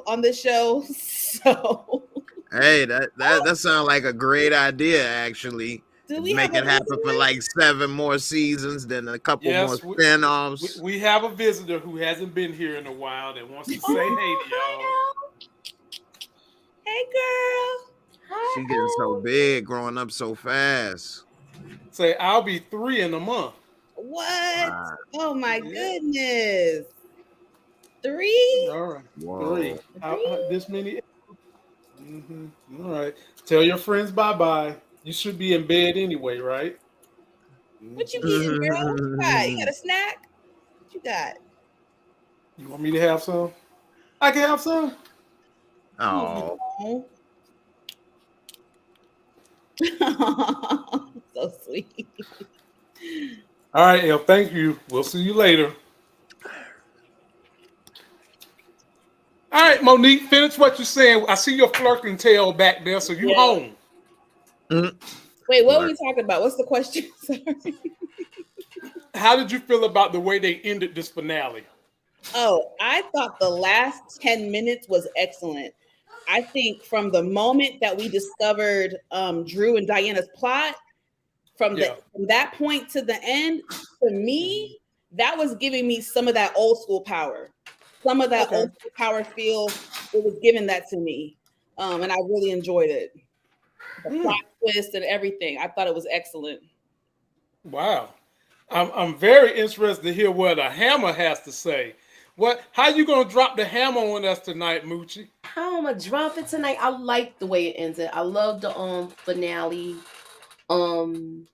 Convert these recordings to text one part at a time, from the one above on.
on the show. So, Hey, that sounds like a great idea. Actually, do we make have a it happen for visitor? like 7 more seasons, then a couple more Yes, spinoffs. we have a visitor who hasn't been here in a while that wants to say hey Oh, to hi, y'all. Elle. Hey, girl. She getting so Hi, big, growing up so fast. Say, I'll be 3 in a month. What? Wow. Oh my Yeah. goodness. Three? All right. Whoa. 3. Three? This many? All right. Tell your friends bye bye. You should be in bed anyway, right? What you hmm eating, girl? What you got? You got a snack? What you got? You want me to have some? I can have some. Oh, Oh, so sweet. All right, El. Thank you. We'll see you later. All right, Monique, finish what you're saying. I see your flirting tail back there, so you Yeah. home. mm, Wait, what were flirt. we talking about? What's the question? Sorry. How did you feel about the way they ended this finale? Oh, I thought the last 10 minutes was excellent. I think from the moment that we discovered Drew and Diana's plot, Yeah. from that point to the end, to Mhm. me, that was giving me some of that old school power. Some of that Okay. old school power feel, it was giving that to me. And I really enjoyed it. The plot Hmm. twist and everything. I thought it was excellent. Wow. I'm very interested to hear what a hammer has to say. What? How you gonna drop the hammer on us tonight, Moochie? how am I drop it tonight? I like the way it ended. I love the finale. Um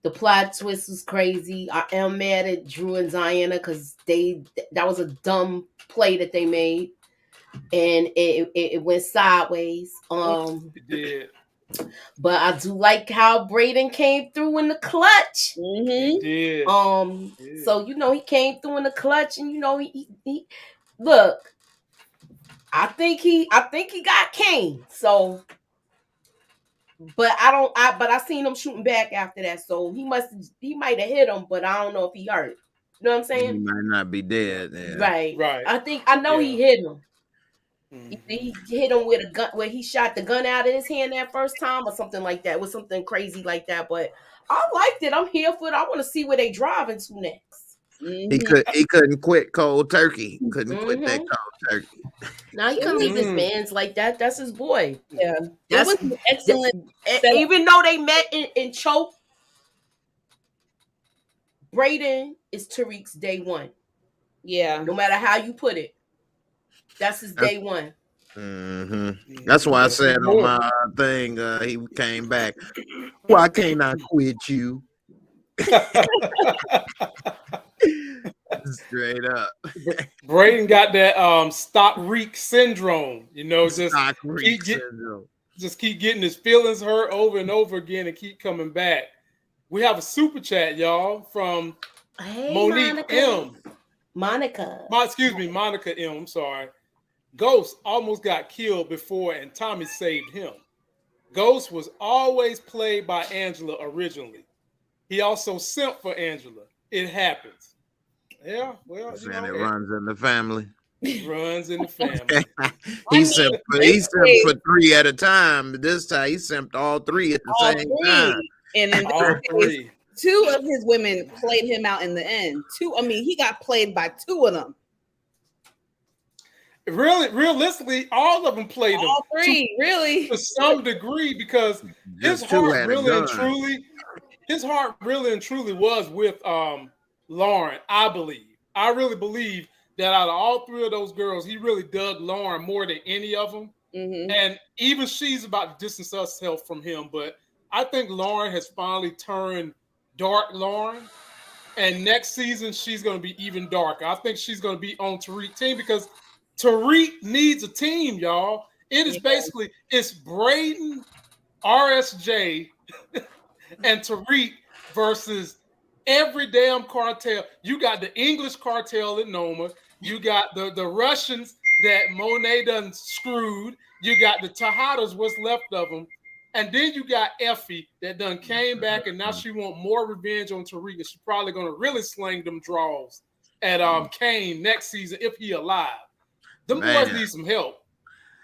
the plot twist was crazy. I am mad at Drew and Diana because that was a dumb play that they made, and it went sideways. It did. But I do like how Braden came through in the clutch. He Mm-hmm. did. He did. So he came through in the clutch, and he look. I think he got Kane. So, but I don't. But I seen him shooting back after that. So he might have hit him, but I don't know if he hurt. You know what I'm He saying? might not be dead. Yeah. Right. Right. I know he Yeah. hit him. Mhm. He hit him with a gun where he shot the gun out of his hand that first time or something like that. It was something crazy like that. But I liked it. I'm here for it. I want to see where they driving to next. Mm-hmm. He couldn't quit cold turkey. Couldn't quit that Mm-hmm. cold turkey. Now he It couldn't was, leave his Mm. man's like that. That's his boy. yeah, it That's was an excellent setup. even though they met in choke, Braden is Tariq's day one. Yeah. No matter how you put it, that's his That's, day one. that's why I That's his said on boy. my thing, he came back. Why can't I quit you? Straight up. Braden got that stop reek syndrome. Stock Reek keep get syndrome. just keep getting his feelings hurt over and over again and keep coming back. We have a super chat, y'all, from Hey, Monique Monica. M. Monica. Excuse me, Monica M. I'm sorry. Ghost almost got killed before, and Tommy saved him. Ghost was always played by Angela originally. He also simped for Angela. It happens. Yeah, well, Saying it runs in the family. it runs in the family. I mean, this He simped case, for three at a time. But this time he simped all three at the all same time. three. And in this All case, three. two of his women played him out in the end. Two, I mean, he got played by two of them. Really, realistically, all of them played him All three, really. to some degree because his Just two heart had a really and gun. truly, his heart really and truly was with Lauren. I believe. I really believe that out of all three of those girls, he really dug Lauren more than any of them. Mm-hmm. And even she's about to distance herself from him. But I think Lauren has finally turned dark Lauren. And next season, she's going to be even darker. I think she's going to be on Tariq's team because Tariq needs a team, y'all. It is Yeah. basically, it's Braden, RSJ, and Tariq versus every damn cartel. You got the English cartel in Noma. You got the Russians that Monet done screwed. You got the Tejadas, what's left of them. And then you got Effie that done came back and now she want more revenge on Tariq. And she's probably going to really sling them draws at Kane next season if he alive. Them boys Man. need some help.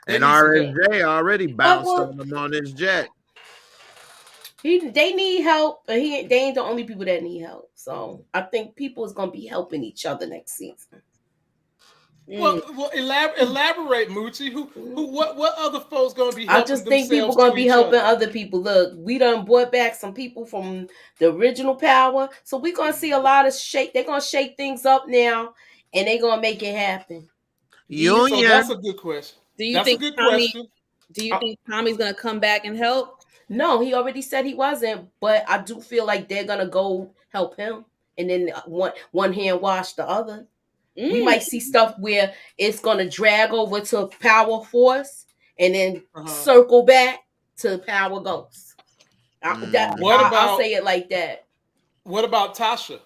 They And need some help. RSJ already bounced well, on him on his jet. they need help, but they ain't the only people that need help. So I think people is gonna be helping each other next season. Well, elaborate, Moochie. What other folks gonna be I helping just think people themselves gonna to be each helping other? other people. Look, we done brought back some people from the original Power, so we gonna see a lot of shake. They're gonna shake things up now, and they gonna make it happen. So that's Union. a good question. Do you That's a think good Tommy? question. Do you think Tommy's gonna come back and help? No, he already said he wasn't, but I do feel like they're gonna go help him, and then one hand wash the other. We Mm, might see stuff where it's gonna drag over to Power Force, and then Uh-huh. circle back to Power Ghost. What I'll about say it like that. Tasha?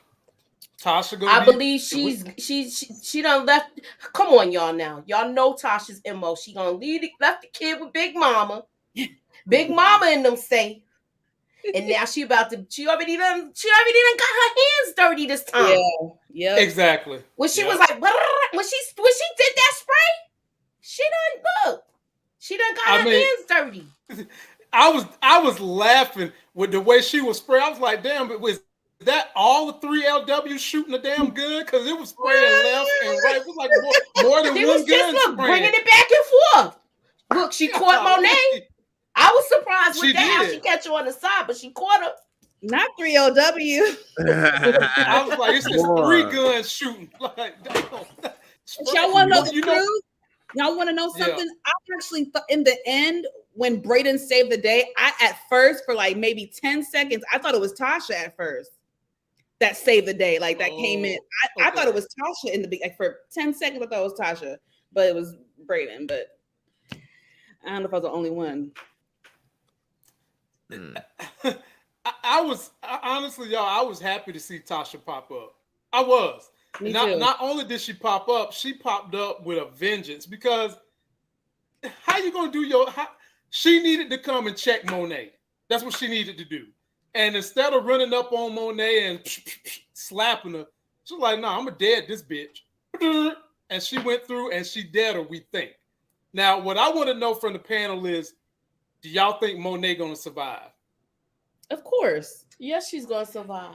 Tasha gonna I be? believe she done left. Come on, y'all now. Y'all know Tasha's MO. She gonna left the kid with Big Mama. Big Mama and them safe. And now she already done got her hands dirty this time. yeah. Yep. Exactly. When she Yep. was like, when she did that spray, she done look. She done got her hands dirty. I was laughing with the way she was spraying. I was like, damn, but was that all the 3LW shooting a damn gun? Because it was spraying left and right. It was like more than They one was just gun spraying. bringing it back and forth. Look, she caught Monet. I was surprised with that. How she catch her on the side, but she caught her. Not 3LW. I was like, it's just three guns shooting. Like, damn. Y'all want to know the truth? Y'all want to know something? Yeah. I actually in the end, when Brayden saved the day, I at first for like maybe 10 seconds, I thought it was Tasha at first that saved the day, like that came in. I thought it was Tasha in the beginning. Like for 10 seconds, I thought it was Tasha, but it was Brayden. But I don't know if I was the only one. Honestly, y'all, I was happy to see Tasha pop up. I was. Me too. Not only did she pop up, she popped up with a vengeance, because how you gonna do she needed to come and check Monet. That's what she needed to do. And instead of running up on Monet and slapping her, she was like, "No, I'm a dead this bitch." And she went through and she dead her, we think. Now, what I want to know from the panel is, do y'all think Monet gonna survive? Of course. Yes, she's gonna survive.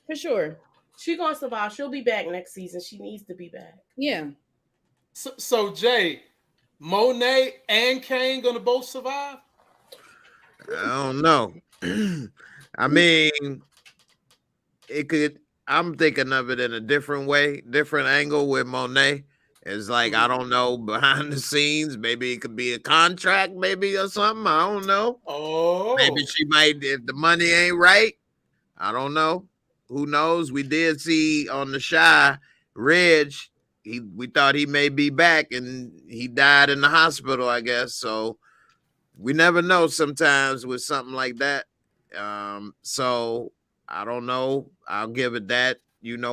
For sure. She's gonna survive. She'll be back next season. She needs to be back. Yeah. So Jay, Monet and Kane gonna both survive? I don't know. I mean, it could. I'm thinking of it in a different way, different angle with Monet. It's like, I don't know, behind the scenes, maybe it could be a contract, maybe, or something. I don't know. Oh, Maybe she might, if the money ain't right. I don't know. Who knows? We did see on the Shy, Reg, we thought he may be back, and he died in the hospital, I guess. So we never know sometimes with something like that. So I don't know. I'll give it that,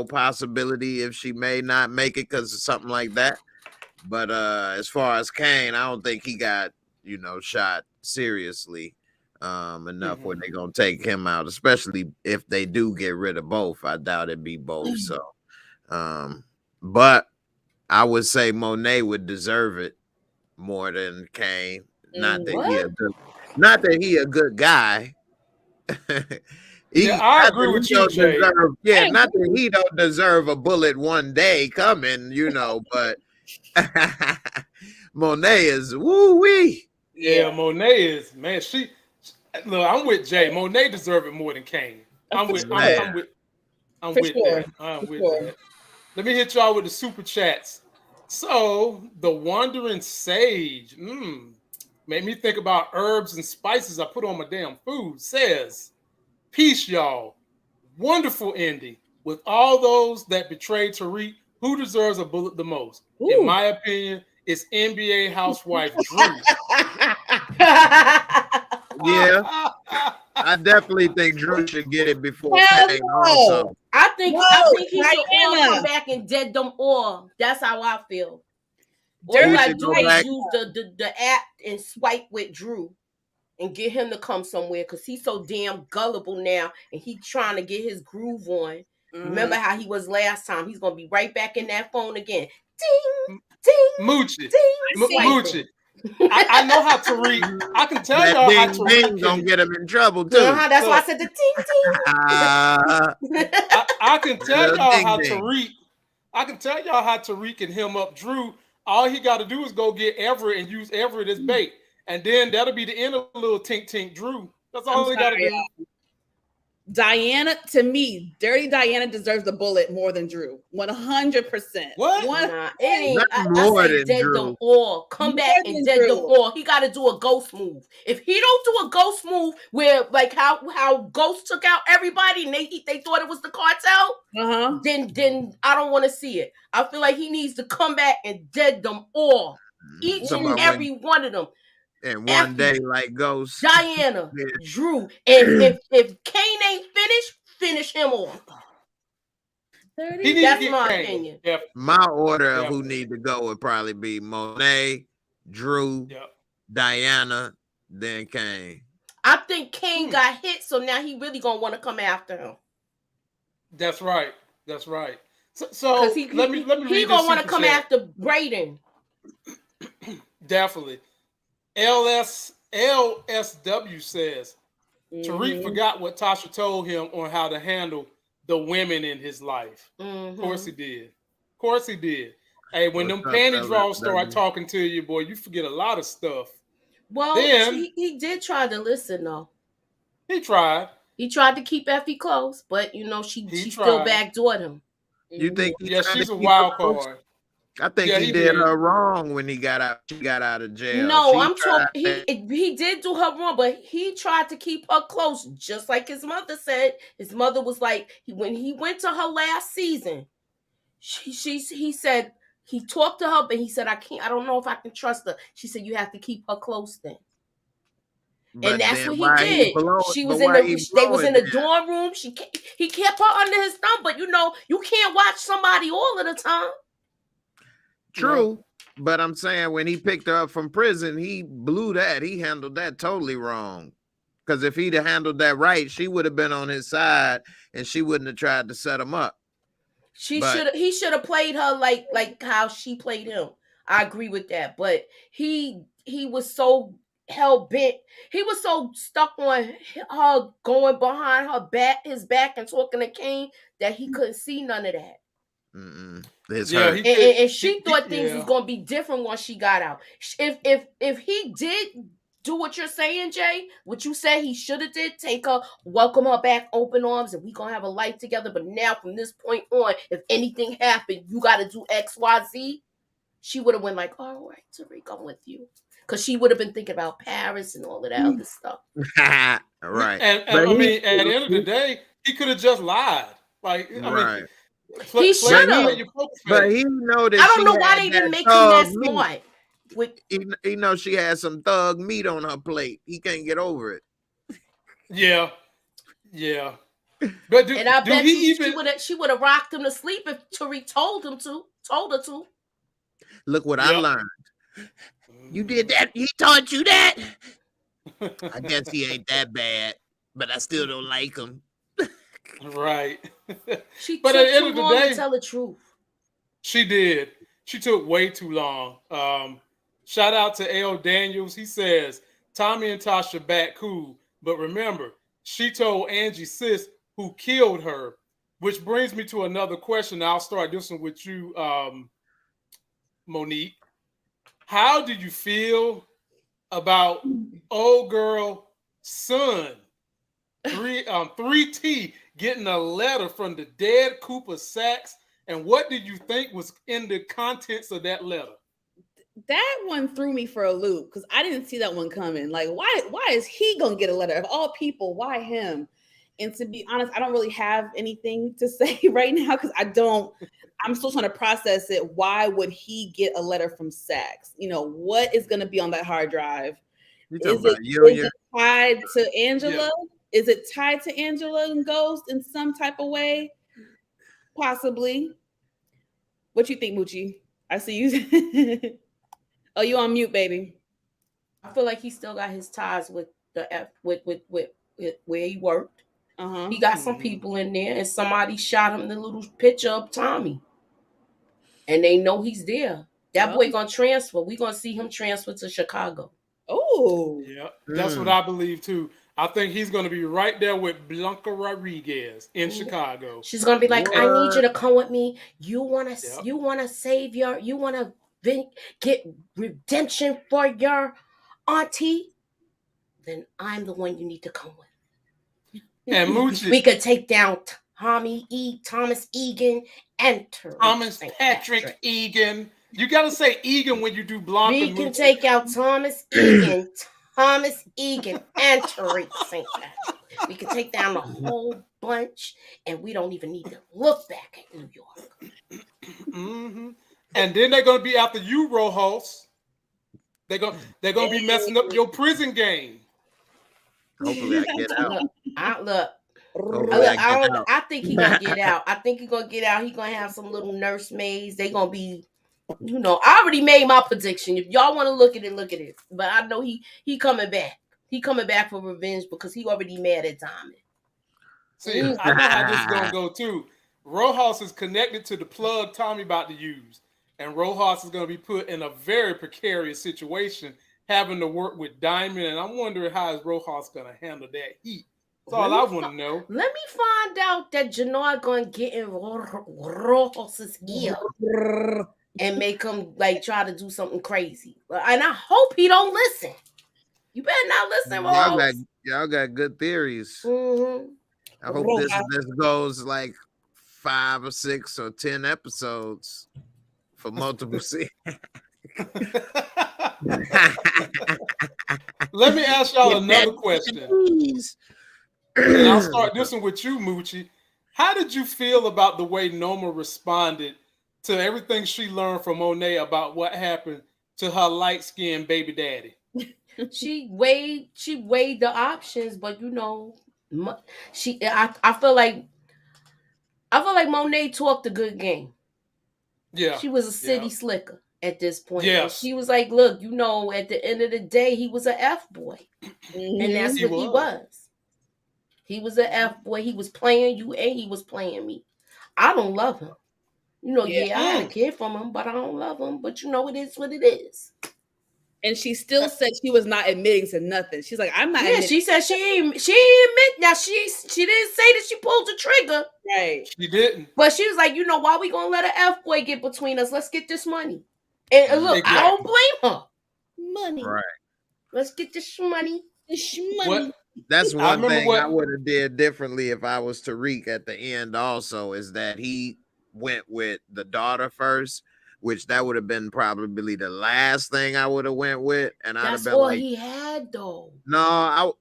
possibility if she may not make it because of something like that. But as far as Kane, I don't think he got, shot seriously enough where they're gonna take him out, especially if they do get rid of both. I doubt it'd be both. So but I would say Monet would deserve it more than Kane. Not that he a good guy. I agree with you, Jay. Not that he don't deserve a bullet one day coming, but Monet is woo-wee. Yeah, Monet is, man. Look, I'm with Jay. Monet deserve it more than Kane. I'm with that. Let me hit y'all with the super chats. So the Wandering Sage, made me think about herbs and spices I put on my damn food. Says, peace, y'all. Wonderful ending. With all those that betrayed Tariq, who deserves a bullet the most? Ooh. In my opinion, it's NBA housewife Drew. Yeah, I definitely think Drew should get it before Kane. Also, I think he should all come back and dead them all. That's how I feel. All you gotta do is use the app and swipe with Drew and get him to come somewhere, because he's so damn gullible now and he's trying to get his groove on. Remember how he was last time? He's gonna be right back in that phone again. Ding, Moochie. Moochie. I know how to read. I can tell That y'all how ding to ding read. gonna get him in trouble too. That's why I said the ting. I can tell y'all Ding how ding. Tariq. I can tell y'all how Tariq can hem up Drew. All he got to do is go get Everett and use Everett as bait, and then that'll be the end of little tink tink Drew. That's all he got to do. Diana, to me, Dirty Diana deserves the bullet more than Drew. 100%. What? Nah, it ain't. Not I more say than dead Drew. them all. Come More back than and dead them Drew. all. He got to do a ghost move. If he don't do a ghost move, where like how Ghost took out everybody and they thought it was the cartel, then I don't want to see it. I feel like he needs to come back and dead them all, each and every one of them. And one day, like Ghost, Diana, Drew, and if Kane ain't finished, finish him off. That's my opinion. Yep. My order of who need to go would probably be Monet, Drew, Diana, then Kane. I think Kane got hit, so now he really gonna want to come after him. That's right. That's right. So let me read he gonna want to come after Brayden. Definitely. LSW says Tariq forgot what Tasha told him on how to handle the women in his life. Of course he did. Of course he did. Hey, when them panty draws start talking to you, boy, you forget a lot of stuff. Well, then, he did try to listen, though. He tried. He tried to keep Effie close, but you know she still backdoored him. You think? Yeah, she's a wild card. I think he did her wrong when he got out. She got out of jail. No, I'm talking. He did do her wrong, but he tried to keep her close, just like his mother said. His mother was like, when he went to her last season, he said he talked to her, but he said, I don't know if I can trust her. She said, you have to keep her close then. But and that's what he did. She was they was in the dorm room. He kept her under his thumb, but you know, you can't watch somebody all of the time. True, but I'm saying when he picked her up from prison, he blew that. He handled that totally wrong. Because if he'd have handled that right, she would have been on his side, and she wouldn't have tried to set him up. He should have played her like how she played him. I agree with that, but he was so hell bent. He was so stuck on her going behind his back and talking to Kane that he couldn't see none of that. And she thought things was gonna be different once she got out. If he did do what you're saying, Jay, what you said he should have did, take her, welcome her back, open arms, and we gonna have a life together. But now from this point on, if anything happened, you gotta do XYZ. She would have went like, all right, Tariq, I'm with you. Because she would have been thinking about Paris and all of that other stuff. Right. And I mean, at the end of the day, he could have just lied. Like, I mean, he should have. But he know that I don't know why they didn't make him that smart. He knows she had some thug meat on her plate. He can't get over it. Yeah. But and I bet she would have rocked him to sleep if Tariq told her to. Look what I learned. You did that? He taught you that? I guess he ain't that bad, but I still don't like him. Right. She took too long to tell the truth. She did. She took way too long. Shout out to L. Daniels. He says, Tommy and Tasha back cool, but remember, she told Angie sis who killed her, which brings me to another question. I'll start this one with you, Monique. How do you feel about old girl son 3T getting a letter from the dead Cooper Sacks, and what do you think was in the contents of that letter? That one threw me for a loop because I didn't see that one coming. Like, why is he gonna get a letter? Of all people, why him? And to be honest, I don't really have anything to say right now because I'm still trying to process it. Why would he get a letter from Sachs? You know, what is going to be on that hard drive? Is it tied to Angela? Yeah. Is it tied to Angela and Ghost in some type of way? Possibly. What you think, Moochie? I see you. Oh, you on mute, baby. I feel like he still got his ties with with where he worked. He got some people in there, and somebody shot him the little picture of Tommy, and they know he's there. That boy gonna transfer. We gonna see him transfer to Chicago. Oh, yeah, that's what I believe too. I think he's going to be right there with Blanca Rodriguez in Chicago. She's gonna be like, What? I need you to come with me. You wanna save you wanna get redemption for your auntie? Then I'm the one you need to come with. And Moochie, We could take down Thomas Egan and Thomas Patrick Egan. You got to say Egan when you do Blanca. We can take out Thomas Egan, and Tariq St. Patrick. We can take down the whole bunch, and we don't even need to look back at New York. Mm-hmm. And then they're going to be after you, Rojas. They're going to be messing up your prison game. Hopefully I get out. I think he's gonna get out. I think he's gonna get out. He's gonna have some little nursemaids. They gonna be, I already made my prediction. If y'all want to look at it. But I know he coming back. He coming back for revenge because he already mad at Diamond. See, I know how this is gonna go too. Rojas is connected to the plug Tommy about to use, and Rojas is gonna be put in a very precarious situation, having to work with Diamond. And I'm wondering how is Rojas gonna handle that heat. That's all I want to know. Let me find out that Janard gonna get in Rojas's ear and make him like try to do something crazy. And I hope he don't listen. You better not listen, Rojas. Y'all got good theories. Mm-hmm. I hope this goes like 5 or 6 or 10 episodes for multiple seasons. Let me ask y'all another question. And I'll start this one with you, Moochie. How did you feel about the way Noma responded to everything she learned from Monet about what happened to her light-skinned baby daddy? She weighed the options, but I feel like Monet talked a good game. Yeah, she was a city slicker at this point. Yes, she was like, look, at the end of the day, he was an F boy, and that's what he was. He was an F boy. He was playing you, and he was playing me. I don't love him. I had a kid from him, but I don't love him. But it is what it is. And she still said she was not admitting to nothing. She's like, I'm not. Yeah, she said she ain't admit. Now she didn't say that she pulled the trigger. Right. She didn't. But she was like, why we gonna let an F boy get between us? Let's get this money. And look, exactly. I don't blame her. Money. Right. Let's get this money. What? That's one thing I would have did differently if I was Tariq at the end also, is that he went with the daughter first, which that would have been probably the last thing I would have went with. And I'd have been all he had though. No,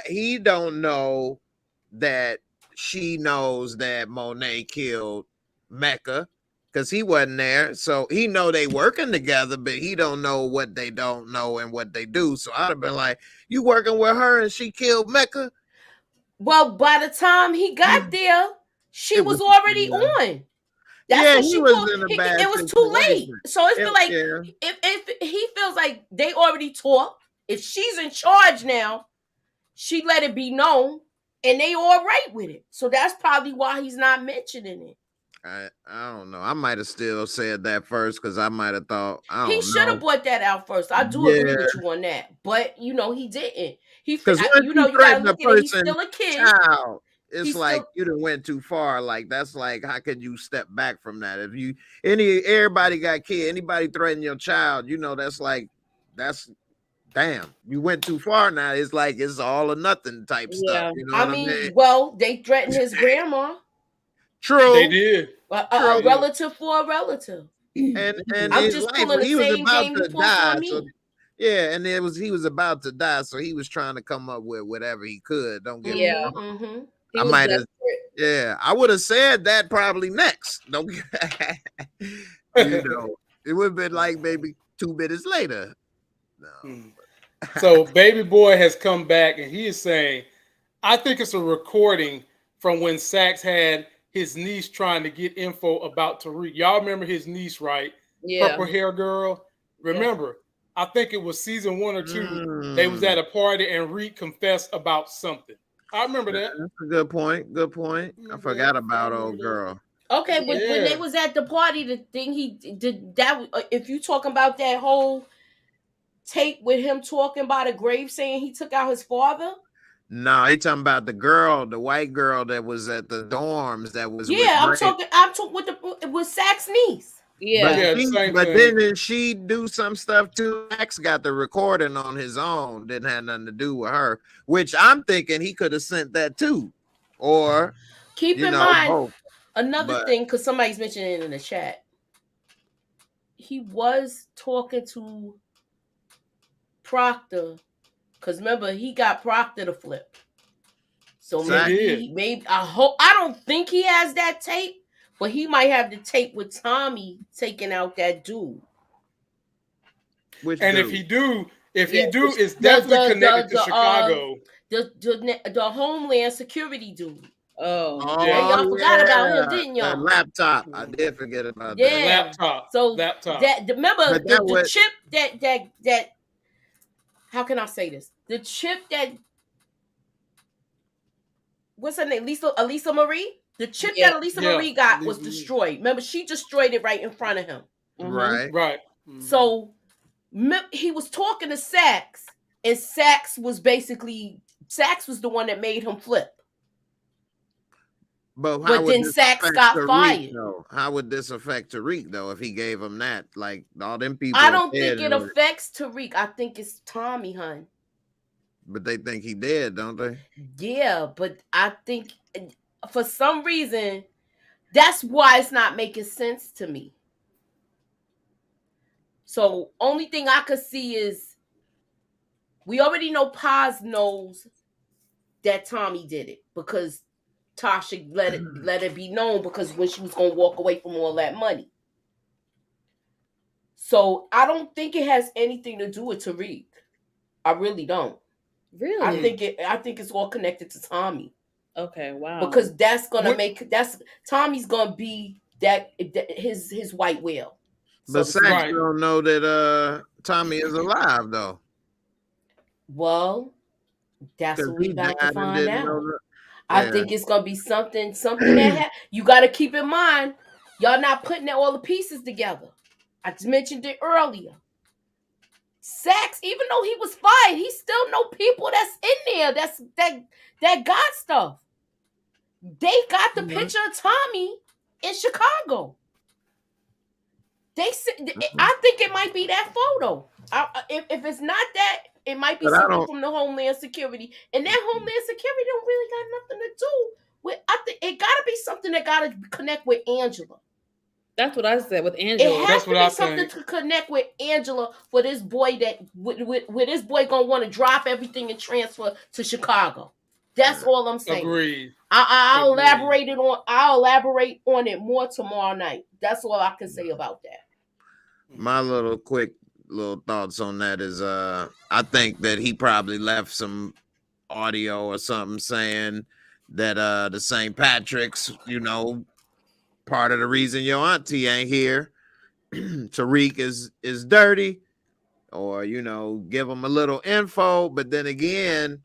he don't know that she knows that Monet killed Mecca because he wasn't there. So he know they working together, but he don't know what they don't know and what they do. So I'd have been like, you working with her and she killed Mecca? Well, by the time he got there, she was already on. That's he was in a bad it was too late. So it's like if he feels like they already talked, if she's in charge now, she let it be known, and they all right with it. So that's probably why he's not mentioning it. I don't know. I might have still said that first because I might have thought he should have brought that out first. I do agree with you on that, but he didn't. Because you gotta look at it. He's still a kid. Child, it's like you done went too far. Like that's like, how could you step back from that? If everybody got kid, anybody threaten your child, that's damn. You went too far now. It's like it's all or nothing type stuff. You know what I mean? Well, they threatened his grandma. True, they did. A relative for a relative. And I'm just pulling the same game you pulled on me. So, yeah, and he was about to die, so he was trying to come up with whatever he could. Don't get me wrong. Mm-hmm. I might have, I would have said that probably next. Don't it would have been like maybe 2 minutes later. No. So Baby Boy has come back and he is saying, I think it's a recording from when Saxe had his niece trying to get info about Tariq. Y'all remember his niece, right? Yeah. Purple hair girl. Remember, I think it was season 1 or 2. They was at a party and Reed confessed about something. I remember that. That's a good point. Good point. I forgot about old girl. Okay, but when Yeah. they was at the party, the thing he did that. If you talking about that whole tape with him talking by the grave, saying he took out his father. No, he talking about the girl, the white girl that was at the dorms that was with Yeah, I'm Brady. talking. I'm talking with Sax's niece. Yeah. Yeah, same But thing. then she do some stuff too. Max got the recording on his own. Didn't have nothing to do with her. Which I'm thinking he could have sent that too, or Keep in mind both. another But thing, because somebody's mentioning it in the chat. He was talking to Proctor, because remember he got Proctor to flip. So He did. maybe I don't think he has that tape, but he might have the tape with Tommy taking out that dude. which And dude? if he do, Yeah, it's definitely connected to Chicago. The Homeland Security dude. Oh. Yeah, Oh y'all forgot about him, yeah, didn't that y'all? laptop. I did forget about The that. Yeah. laptop. So Laptop. remember But that the was chip that how can I say this? The chip that what's her name? Elisa Marie? The chip Yeah. that Elisa Yeah. Marie got Elisa was Marie. destroyed. Remember, she destroyed it right in front of him. right. Right. So he was talking to Sax, and Sax was the one that made him flip. But how But would then this Sax affect got Tariq fired. though? How would this affect Tariq though if he gave him that? Like all them people I are don't dead, think it affects Tariq. I think it's Tommy, hun. but they think he dead, don't they? Yeah, but I think for some reason that's why it's not making sense to me. So only thing I could see is we already know Paz knows that Tommy did it because Tasha let it be known because when she was gonna walk away from all that money. So I don't think it has anything to do with Tariq. I really don't. Really? I think it's all connected to Tommy. Okay. Wow. Because that's gonna Tommy's gonna be that his white whale. But So Sax Right. don't know that Tommy is alive though. well, that's Because what he we got to died and find didn't know out. that. I Yeah. think it's gonna be something that you got to keep in mind. Y'all not putting all the pieces together. I just mentioned it earlier. Sax, even though he was fired, he still know people that's in there. That got stuff. They got the picture of Tommy in Chicago. They said, I think it might be that photo. If it's not that, it might be But I something don't from the Homeland Security, and that Homeland Security don't really got nothing to do with. I think it got to be something that got to connect with Angela. That's what I said with It Angela. has That's to what be I something think. to connect with Angela for this boy that with this boy gonna want to drop everything and transfer to Chicago. That's all I'm saying. Agreed. I'll Agreed. elaborate on it more tomorrow night. That's all I can say about that. my little quick little thoughts on that is I think that he probably left some audio or something saying that the St. Patrick's, part of the reason your auntie ain't here. Tariq is dirty, or give him a little info. But then again,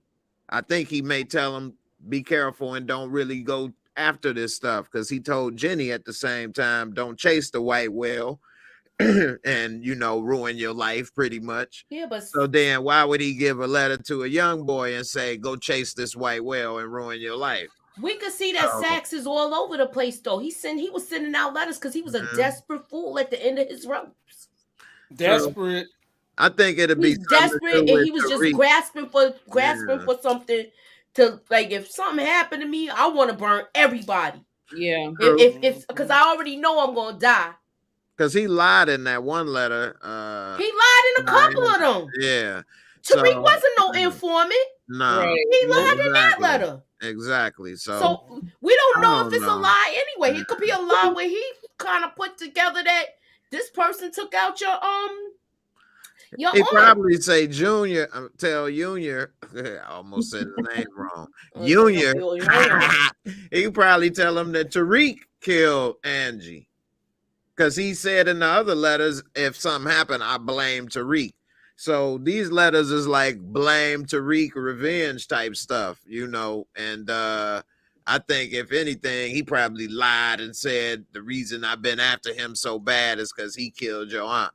I think he may tell him be careful and don't really go after this stuff because he told Jenny at the same time, don't chase the white whale and ruin your life pretty much. Yeah, but So then why would he give a letter to a young boy and say, go chase this white whale and ruin your life? we could see that Sax is all over the place though. He was sending out letters because he was a desperate fool at the end of his ropes. Desperate. I think it'd be He's something to desperate do and with he was just Tariq. grasping for something to like if something happened to me, I want to burn everybody. Yeah. If because I already know I'm gonna die. Because he lied in that one letter. He lied in a couple of them. Yeah. Tariq wasn't no informant. No. Right. He lied in that letter. Exactly. So we don't know I if don't it's a know. lie anyway. It could be a lie where he kind of put together that this person took out your He arm. probably say Junior, tell Junior, I almost said his name wrong. Junior, he probably tell him that Tariq killed Angie. Because he said in the other letters, if something happened, I blame Tariq. So these letters is like blame Tariq revenge type stuff, and I think if anything, he probably lied and said the reason I've been after him so bad is because he killed your aunt,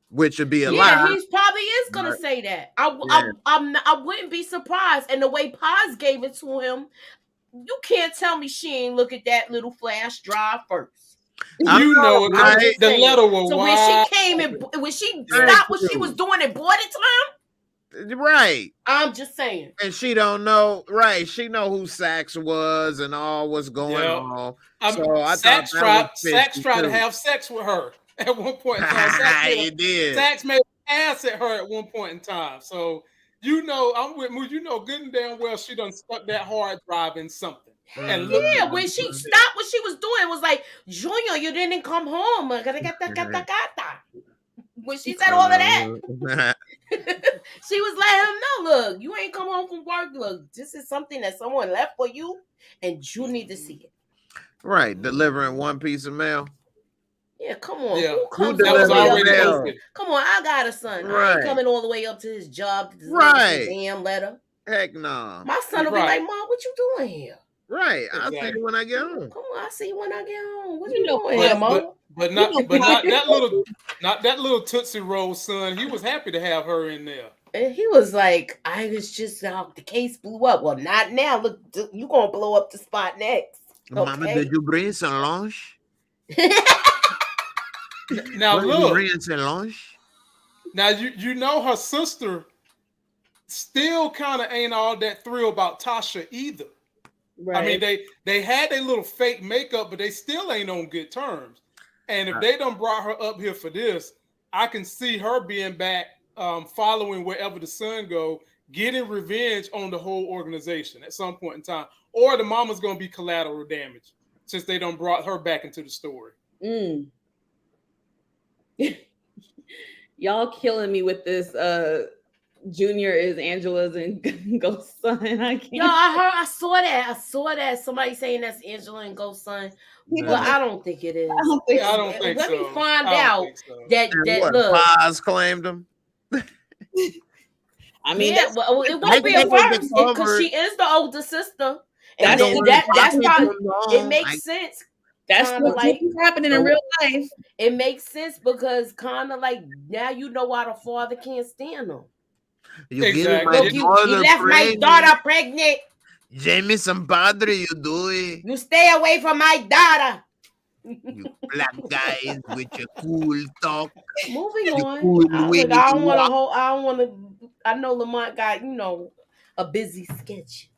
which would be a Yeah, lie. he probably is gonna But, say that. yeah. I wouldn't be surprised. And the way Paz gave it to him, you can't tell me she ain't look at that little flash drive first. You know it. I'm just The saying. letter was So when she came and when she stopped what she was doing and bought it to him, right. I'm just saying. And she don't know, right? She know who Sax was and all what's going on. So I Sax thought Sax tried to have sex with her at one point in time. Sax made an ass at her at one point in time. So you know, I'm with Moose. You know good and damn well she done stuck that hard drive in something. And look, yeah, when she stopped what she was doing, it was like, Junior, you didn't come home. When she said all of that, she was letting him know, look, you ain't come home from work. Look, this is something that someone left for you, and you need to see it. Right, delivering one piece of mail. Yeah, come on. Yeah. Who comes That all was the way already up? open. Come on, I got a son. I Right. ain't coming all the way up to his job to deliver Right. this damn letter. Heck no. My son will be like, Mom, what you doing here? Right. I'll see you when I get home. Come on, I'll see you when I get home. What you doing here, Mom? But not that little Tootsie Roll son. He was happy to have her in there. And he was like, I was just the case blew up. Well, not now. Look, you gonna blow up the spot next. Okay? Mama, did you bring some lunch? Now look. Bring some lunch? Now you know her sister still kind of ain't all that thrilled about Tasha either. Right. I mean, they had their little fake makeup, but they still ain't on good terms. And if they done brought her up here for this, I can see her being back, following wherever the son go, getting revenge on the whole organization at some point in time. Or the mama's gonna be collateral damage since they done brought her back into the story. Y'all killing me with this. Junior is Angela's and Ghost son. I can't. Yo, I saw that. Somebody saying that's Angela and Ghost son. Well, I don't think it is. I don't think Let so. me find out that what, look. Paz claimed him. I mean, yeah, well, it won't be a first because she is the older sister. And that's probably it makes sense. That's what's happening in real life. It makes sense because kind of like now you know why the father can't stand them. Exactly. You left my daughter pregnant. Jamie, some padre you doing? You stay away from my daughter. You black guys with your cool talk. Moving on. I don't want to. I know Lamont got a busy sketch.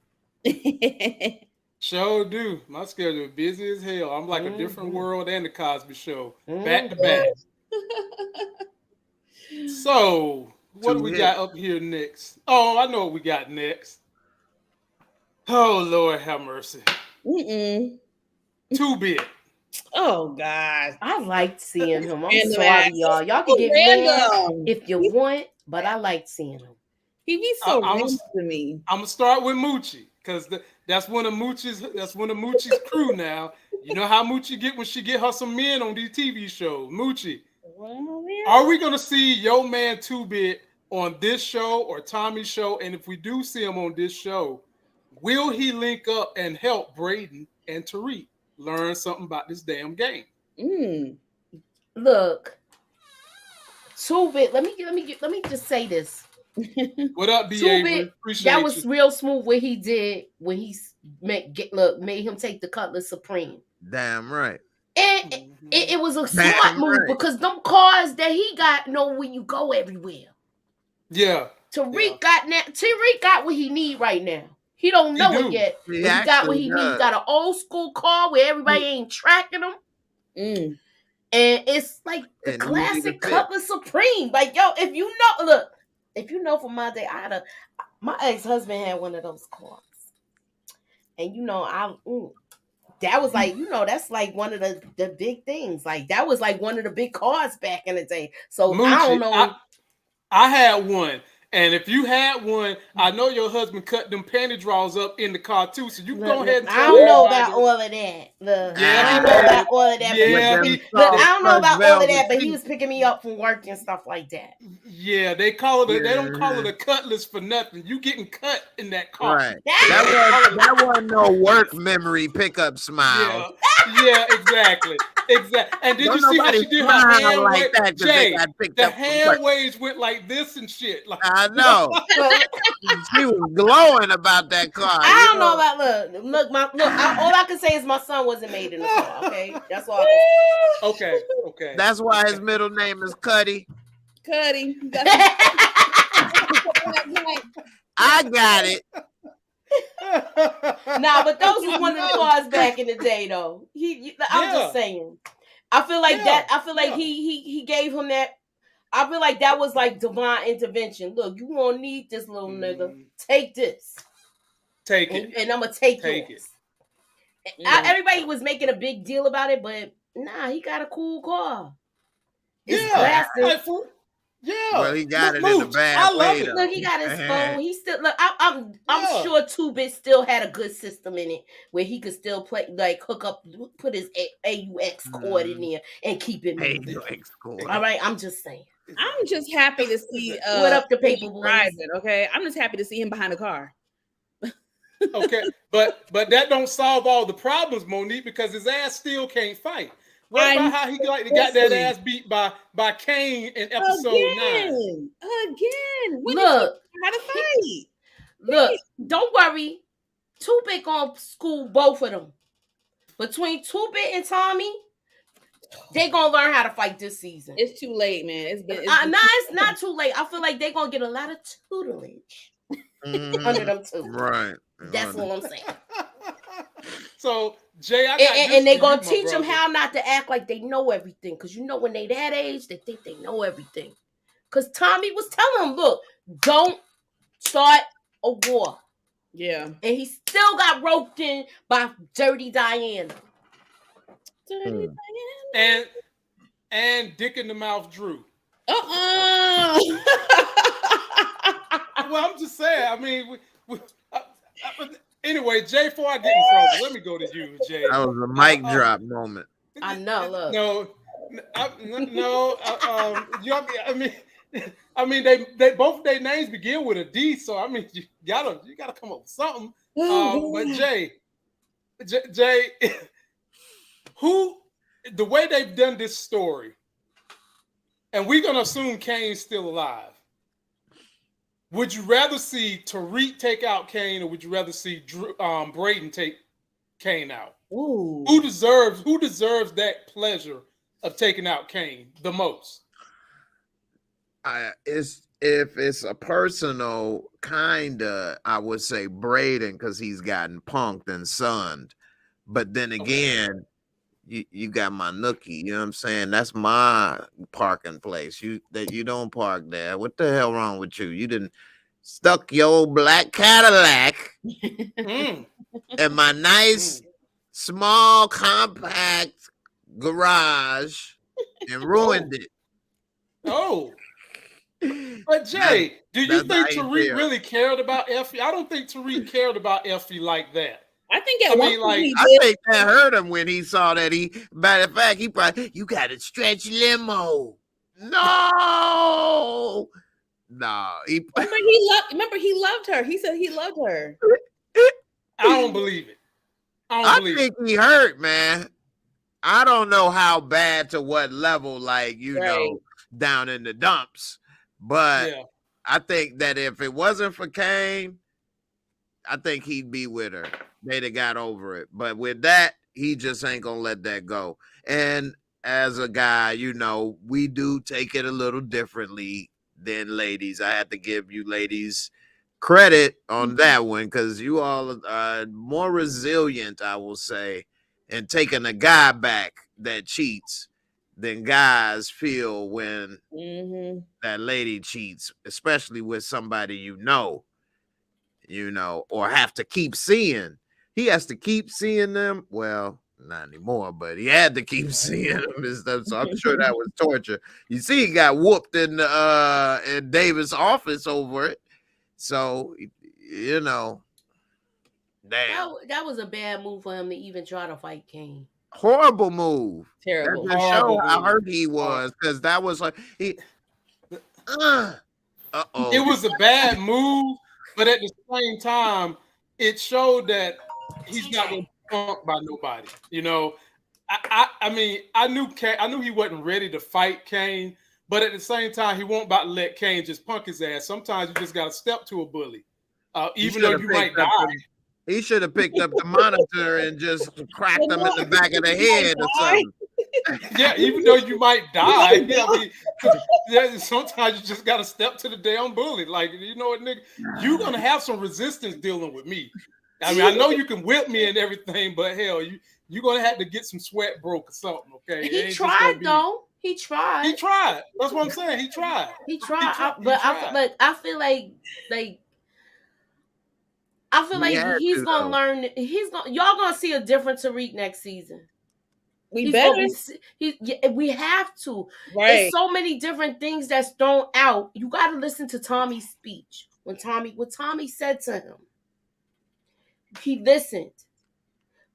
Sure do. My schedule is busy as hell. I'm like a different world and the Cosby Show back to back. So. What do we got up here next? Oh, I know what we got next. Oh, Lord have mercy. 2-bit. Oh, God. I liked seeing him. I'm sorry, y'all. Y'all can get mad if you want, but I liked seeing him. He be so random to me. I'm going to start with Moochie because that's one of Moochie's crew now. You know how Moochie get when she get her some men on these TV shows. Moochie. Well, are we going to see Yo Man 2-bit on this show or Tommy's show? And if we do see him on this show, will he link up and help Braden and Tariq learn something about this damn game? Look, 2-bit. Let me just say this. What up, B.A.? That was real smooth what he did when he made him take the Cutlass Supreme. Damn right. And it was a smart move because them cars that he got know when you go everywhere. Yeah. Tariq got what he need right now. He don't know it yet. But he got what he needs. He got an old school car where everybody ain't tracking him. And it's like the classic Cutlass Supreme. Like, yo, if you know for my day, my ex-husband had one of those cars. And that was like, that's like one of the big things. Like that was like one of the big cars back in the day. So Moochie, I don't know. I had one, And if you had one, I know your husband cut them panty drawers up in the car too. So you can go ahead and I tell don't know everybody. about all of that. Look, Yeah, I he don't know did. about all of that. Yeah, but he look, did. I don't know about all of that, but he Velvet was picking me up from work and stuff like that. Yeah, they call it. They don't call it Yeah. a cutlass for nothing. You getting cut in that car. Right. Ah! That wasn't no work memory pickup smile. Yeah, exactly. And did Don't you see how nobody she did her smile hand like wave? that because they Jay, got picked the up from hand work. waves went like this and shit. Like, I know. She was glowing about that car. I don't know about all I can say is my son wasn't made in the car. Okay, that's all. I okay. That's why his middle name is Cuddy. Cuddy. can I got it. Nah, but those was one of the cars back in the day, though. I'm just saying. I feel like that. I feel like he gave him that. I feel like that was like divine intervention. Look, you gonna need this little nigga. Take this. Take it. And I'm gonna take it. Everybody was making a big deal about it, but nah, he got a cool car. It's classic. Well, he got it in a bad way. Look, he got his phone. He still look. I'm sure 2-Bit still had a good system in it where he could still play, like hook up, put his AUX cord in there and keep it moving. AUX cord. All right, I'm just saying. I'm just happy to see what up the paper boys. Driving, okay, I'm just happy to see him behind the car. Okay, but that don't solve all the problems, Monique, because his ass still can't fight. What about how he got that ass beat by Kane in episode 9? Again. Look, how to fight. Look, don't worry. 2-Bit gonna school both of them. Between 2-Bit and Tommy, they gonna learn how to fight this season. It's too late, man. It's not too late. I feel like they're gonna get a lot of tutelage under them two. Right. That's what I'm saying. So Jay, and they gonna teach them how not to act like they know everything. Cause you know when they that age, they think they know everything. Cause Tommy was telling them, look, don't start a war. Yeah. And he still got roped in by Dirty Diana. And Dick in the Mouth Drew. Well, I'm just saying. I mean, anyway, Jay, before I get in trouble, let me go to you, Jay. That was a mic drop moment. I know. Look. I mean, they both their names begin with a D, so I mean, you gotta come up with something. But Jay, who the way they've done this story, and we're gonna assume Kane's still alive. Would you rather see Tariq take out Kane, or would you rather see Brayden take Kane out? Ooh. Who deserves that pleasure of taking out Kane the most? If it's a personal kinda, I would say Brayden because he's gotten punked and sunned. But then again, you got my nookie. You know what I'm saying? That's my parking place. You don't park there. What the hell wrong with you? You didn't stuck your old black Cadillac in my nice small compact garage and ruined it. Oh. But Jay, do you think Tariq really cared about Effie? I don't think Tariq cared about Effie like that. I think I think that hurt him when he saw that. Matter of fact, he probably, you got a stretch limo. No. Remember he loved her. He said he loved her. I don't believe it. I think he hurt, man. I don't know how bad to what level, like, you know, down in the dumps. But I think that if it wasn't for Kane, I think he'd be with her. They'd have got over it. But with that, he just ain't gonna let that go. And as a guy, you know, we do take it a little differently than ladies. I have to give you ladies credit on that one because you all are more resilient, I will say, in taking a guy back that cheats than guys feel when that lady cheats, especially with somebody you know, or have to keep seeing. He has to keep seeing them. Well, Not anymore, but he had to keep seeing him and stuff. So I'm sure that was torture. You see, he got whooped in Davis' office over it. So you know, damn, That was a bad move for him to even try to fight Kane. horrible move. Terrible. That just showed how Horrible hurt move. he was, because that was like he. It was a bad move, but at the same time, it showed that he's not going to be punked by nobody. You know, I mean, I knew he wasn't ready to fight Kane, but at the same time, he won't about to let Kane just punk his ass. Sometimes you just got to step to a bully, even though you might die. He should have picked up the monitor and just cracked him in the back of the head or something. Yeah, even though you might die. Yeah, I mean, sometimes you just got to step to the damn bully. Like, you know what, nigga? You're going to have some resistance dealing with me. I mean, I know you can whip me and everything, but hell, you're going to have to get some sweat broke or something, okay? He tried, though. He tried. He tried. That's what I'm saying. He tried. I feel like he's gonna learn. Y'all gonna see a different Tariq next season. We better. We have to. Right. There's so many different things that's thrown out. You got to listen to Tommy's speech. What Tommy said to him, he listened,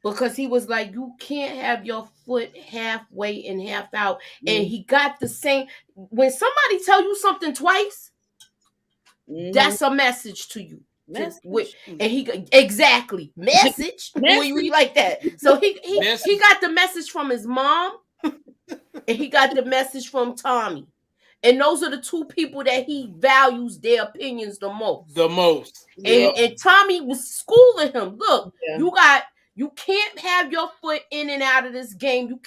because he was like, you can't have your foot halfway and half out. And he got the same. When somebody tell you something twice, that's a message to you. And he exactly message. We like that. So he got the message from his mom, and he got the message from Tommy, and those are the two people that he values their opinions the most. And Tommy was schooling him. Look, you can't have your foot in and out of this game.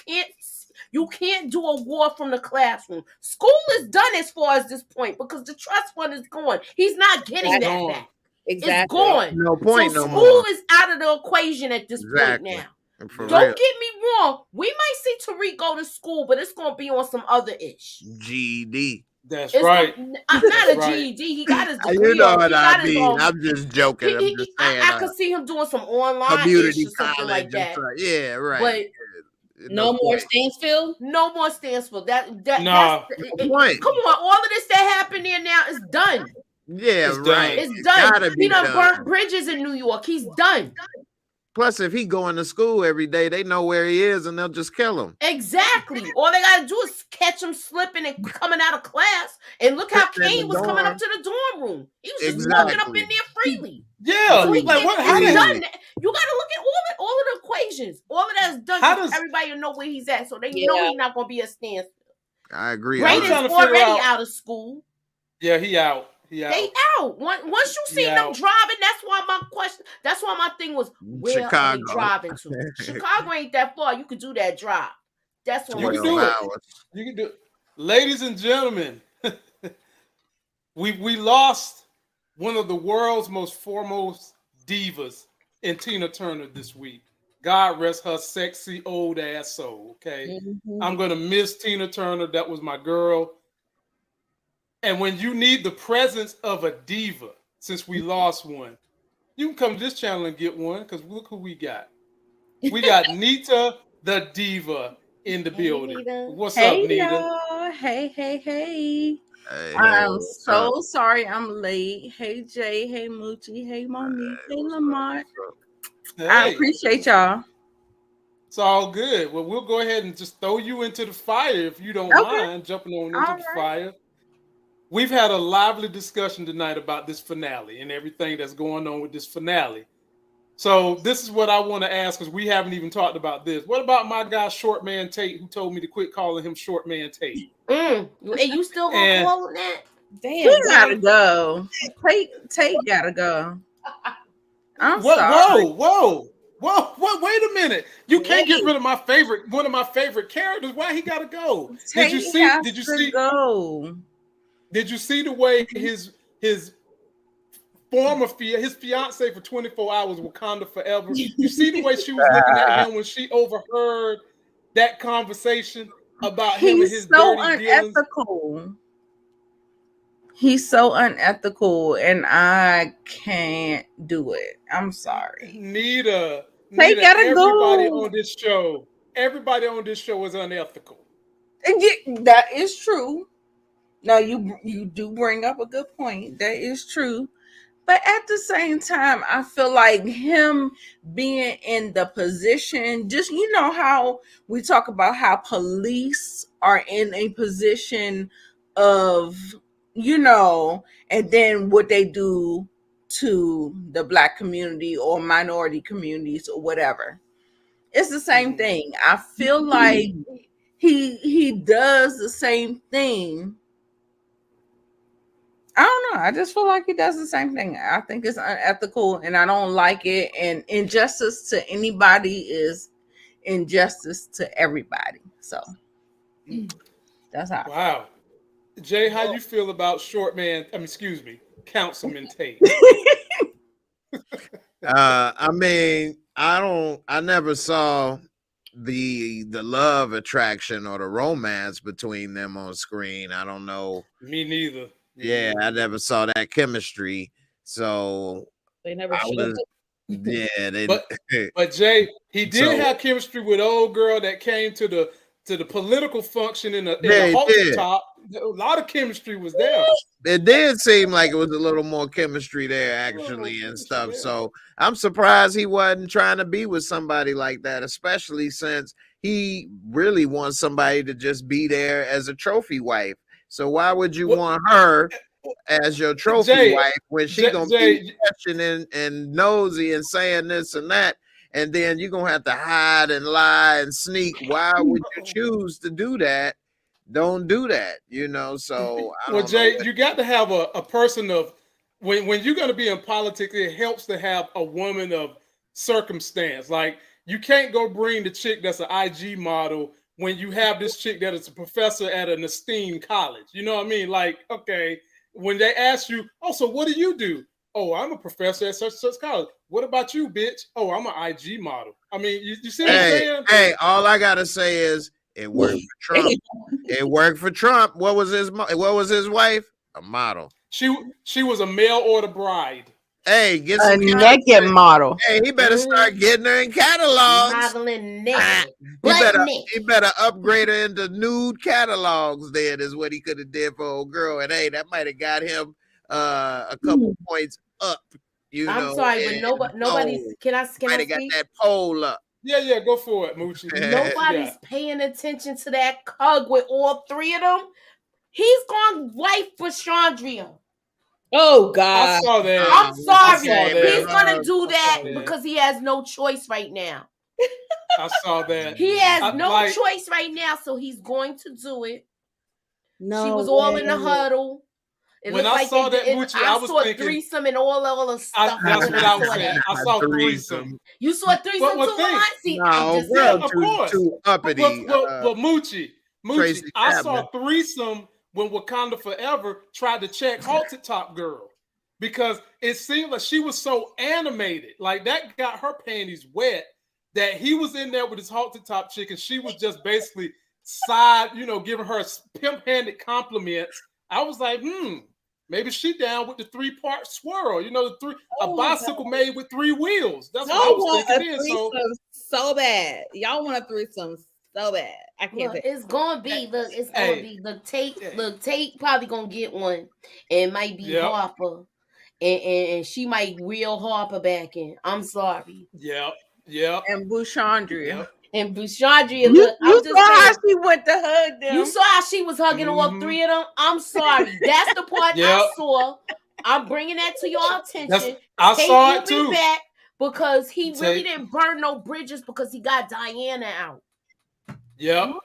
You can't do a war from the classroom. School is done as far as this point, because the trust fund is gone. He's not getting that back. Exactly. It's gone. No point. So no school more. is out of the equation at this point now. Don't get me wrong. We might see Tariq go to school, but it's going to be on some other ish. GED. That's right. Not a GED. He got his degree. You know what I mean. I'm just joking. I'm just saying. I could see him doing some online community or something like that. Yeah, right. But no more Stansfield? No more Stansfield. Nah. That's come on. All of this that happened there now is done. Yeah, right. It's done. He done burnt bridges in New York. He's done. Plus, if he going to school every day, they know where he is and they'll just kill him. Exactly. All they got to do is catch him slipping and coming out of class. And look how Kane was coming up to the dorm room. He was just walking up in there freely. Yeah. So like, what? How done. You got to look at all of the equations. All of that is done. Everybody will know where he's at. So they know he's not going to be a Stansfield. I agree. Braden's already out of school. Yeah, he out. They out. Once you see them driving, that's why my thing was, where are they driving to? Chicago ain't that far. You could do that drive. That's what you can do it. You can do it. Ladies and gentlemen, we lost one of the world's most foremost divas in Tina Turner this week. God rest her sexy old ass soul. Okay. Mm-hmm. I'm gonna miss Tina Turner. That was my girl. And when you need the presence of a diva, since we lost one, you can come to this channel and get one, because look who we got. We got Nita the Diva in the building. Nita. What's up, Nita? Y'all. Hey. I'm so sorry I'm late. Hey, Jay. Hey, Moochie. Hey, Monique. Hey, Lamont. Hey. I appreciate y'all. It's all good. Well, we'll go ahead and just throw you into the fire if you don't mind jumping on into the fire. We've had a lively discussion tonight about this finale and everything that's going on with this finale. So this is what I want to ask, because we haven't even talked about this. What about my guy Short Man Tate, who told me to quit calling him Short Man Tate? And you still gonna call him that? Damn, he gotta go. Tate gotta go. I'm sorry. Whoa! Wait a minute! You can't get rid of one of my favorite characters. Why he gotta go? Tate did you see? Go. Did you see the way his fiance for 24 hours, Wakanda Forever? You see the way she was looking at him when she overheard that conversation about him and his dirty unethical. He's so unethical, and I can't do it. I'm sorry. Nita, They Nita, gotta everybody go. on this show, everybody on this show is unethical. And that is true. Now you do bring up a good point. That is true. But at the same time, I feel like him being in the position, just how we talk about how police are in a position of, and then what they do to the Black community or minority communities or whatever. It's the same thing. I feel like he does the same thing. I don't know. I just feel like he does the same thing. I think it's unethical and I don't like it. And injustice to anybody is injustice to everybody. So that's how. Wow. Jay, how you feel about Councilman Tate? I mean, I never saw the love attraction or the romance between them on screen. I don't know. Me neither. Yeah, I never saw that chemistry. So they never showed it. Yeah, they but Jay, he did have chemistry with old girl that came to the political function in the halter top. A lot of chemistry was there. It did seem like it was a little more chemistry there, actually, and stuff. So I'm surprised he wasn't trying to be with somebody like that, especially since he really wants somebody to just be there as a trophy wife. So why would you want her as your trophy wife when she gonna be questioning and nosy and saying this and that, and then you're gonna have to hide and lie and sneak? Why would you choose to do that? Don't do that, So Jay, you got to have a person of when you're going to be in politics. It helps to have a woman of circumstance. Like, you can't go bring the chick that's an IG model when you have this chick that is a professor at an esteemed college. You know what I mean? Like, okay, when they ask you, oh, so what do you do? Oh, I'm a professor at such college. What about you, bitch? Oh, I'm an IG model. I mean, you see what I'm saying? Hey, all I gotta say is it worked for Trump. It worked for Trump. What was his wife? A model. She was a mail order bride. Hey, get a naked model. Hey, he better start getting her in catalogs. Modeling naked. He better upgrade her into nude catalogs. Then is what he could have did for old girl. And hey, that might have got him a couple points up. I'm sorry, but nobody's. Can I speak? Got that poll up. Yeah, go for it, Moochie. Nobody's paying attention to that hug with all three of them. He's gone wife for Chandria. Oh God! I saw that. I'm sorry. He's gonna do that because he has no choice right now. I saw that. He has no choice right now, so he's going to do it. No, she was all in the huddle. When I saw that, Moochie, I was saw thinking threesome and all the stuff. That's what I was saying. I saw threesome. You saw threesome too, no, of course. Too uppity. But Moochie, I saw threesome when Wakanda Forever tried to check Halted Top Girl, because it seemed like she was so animated, like that got her panties wet, that he was in there with his Halted Top chick, and she was just basically giving her pimp-handed compliments. I was like, maybe she down with the 3-part swirl, a bicycle made with 3 wheels. That's what I was thinking. So bad. Y'all want a threesome so bad. I can't. It's gonna be. Look, it's gonna be. Look, Tate probably gonna get one. And it might be Harper, and she might reel Harper back in. I'm sorry. Yeah. And Bushandria. Yep. And Bushandria, you saw how she went to hug them. You saw how she was hugging all 3 of them. I'm sorry. That's the part I saw. I'm bringing that to your attention. I saw it too. Back because he really didn't burn no bridges because he got Diana out. Yep.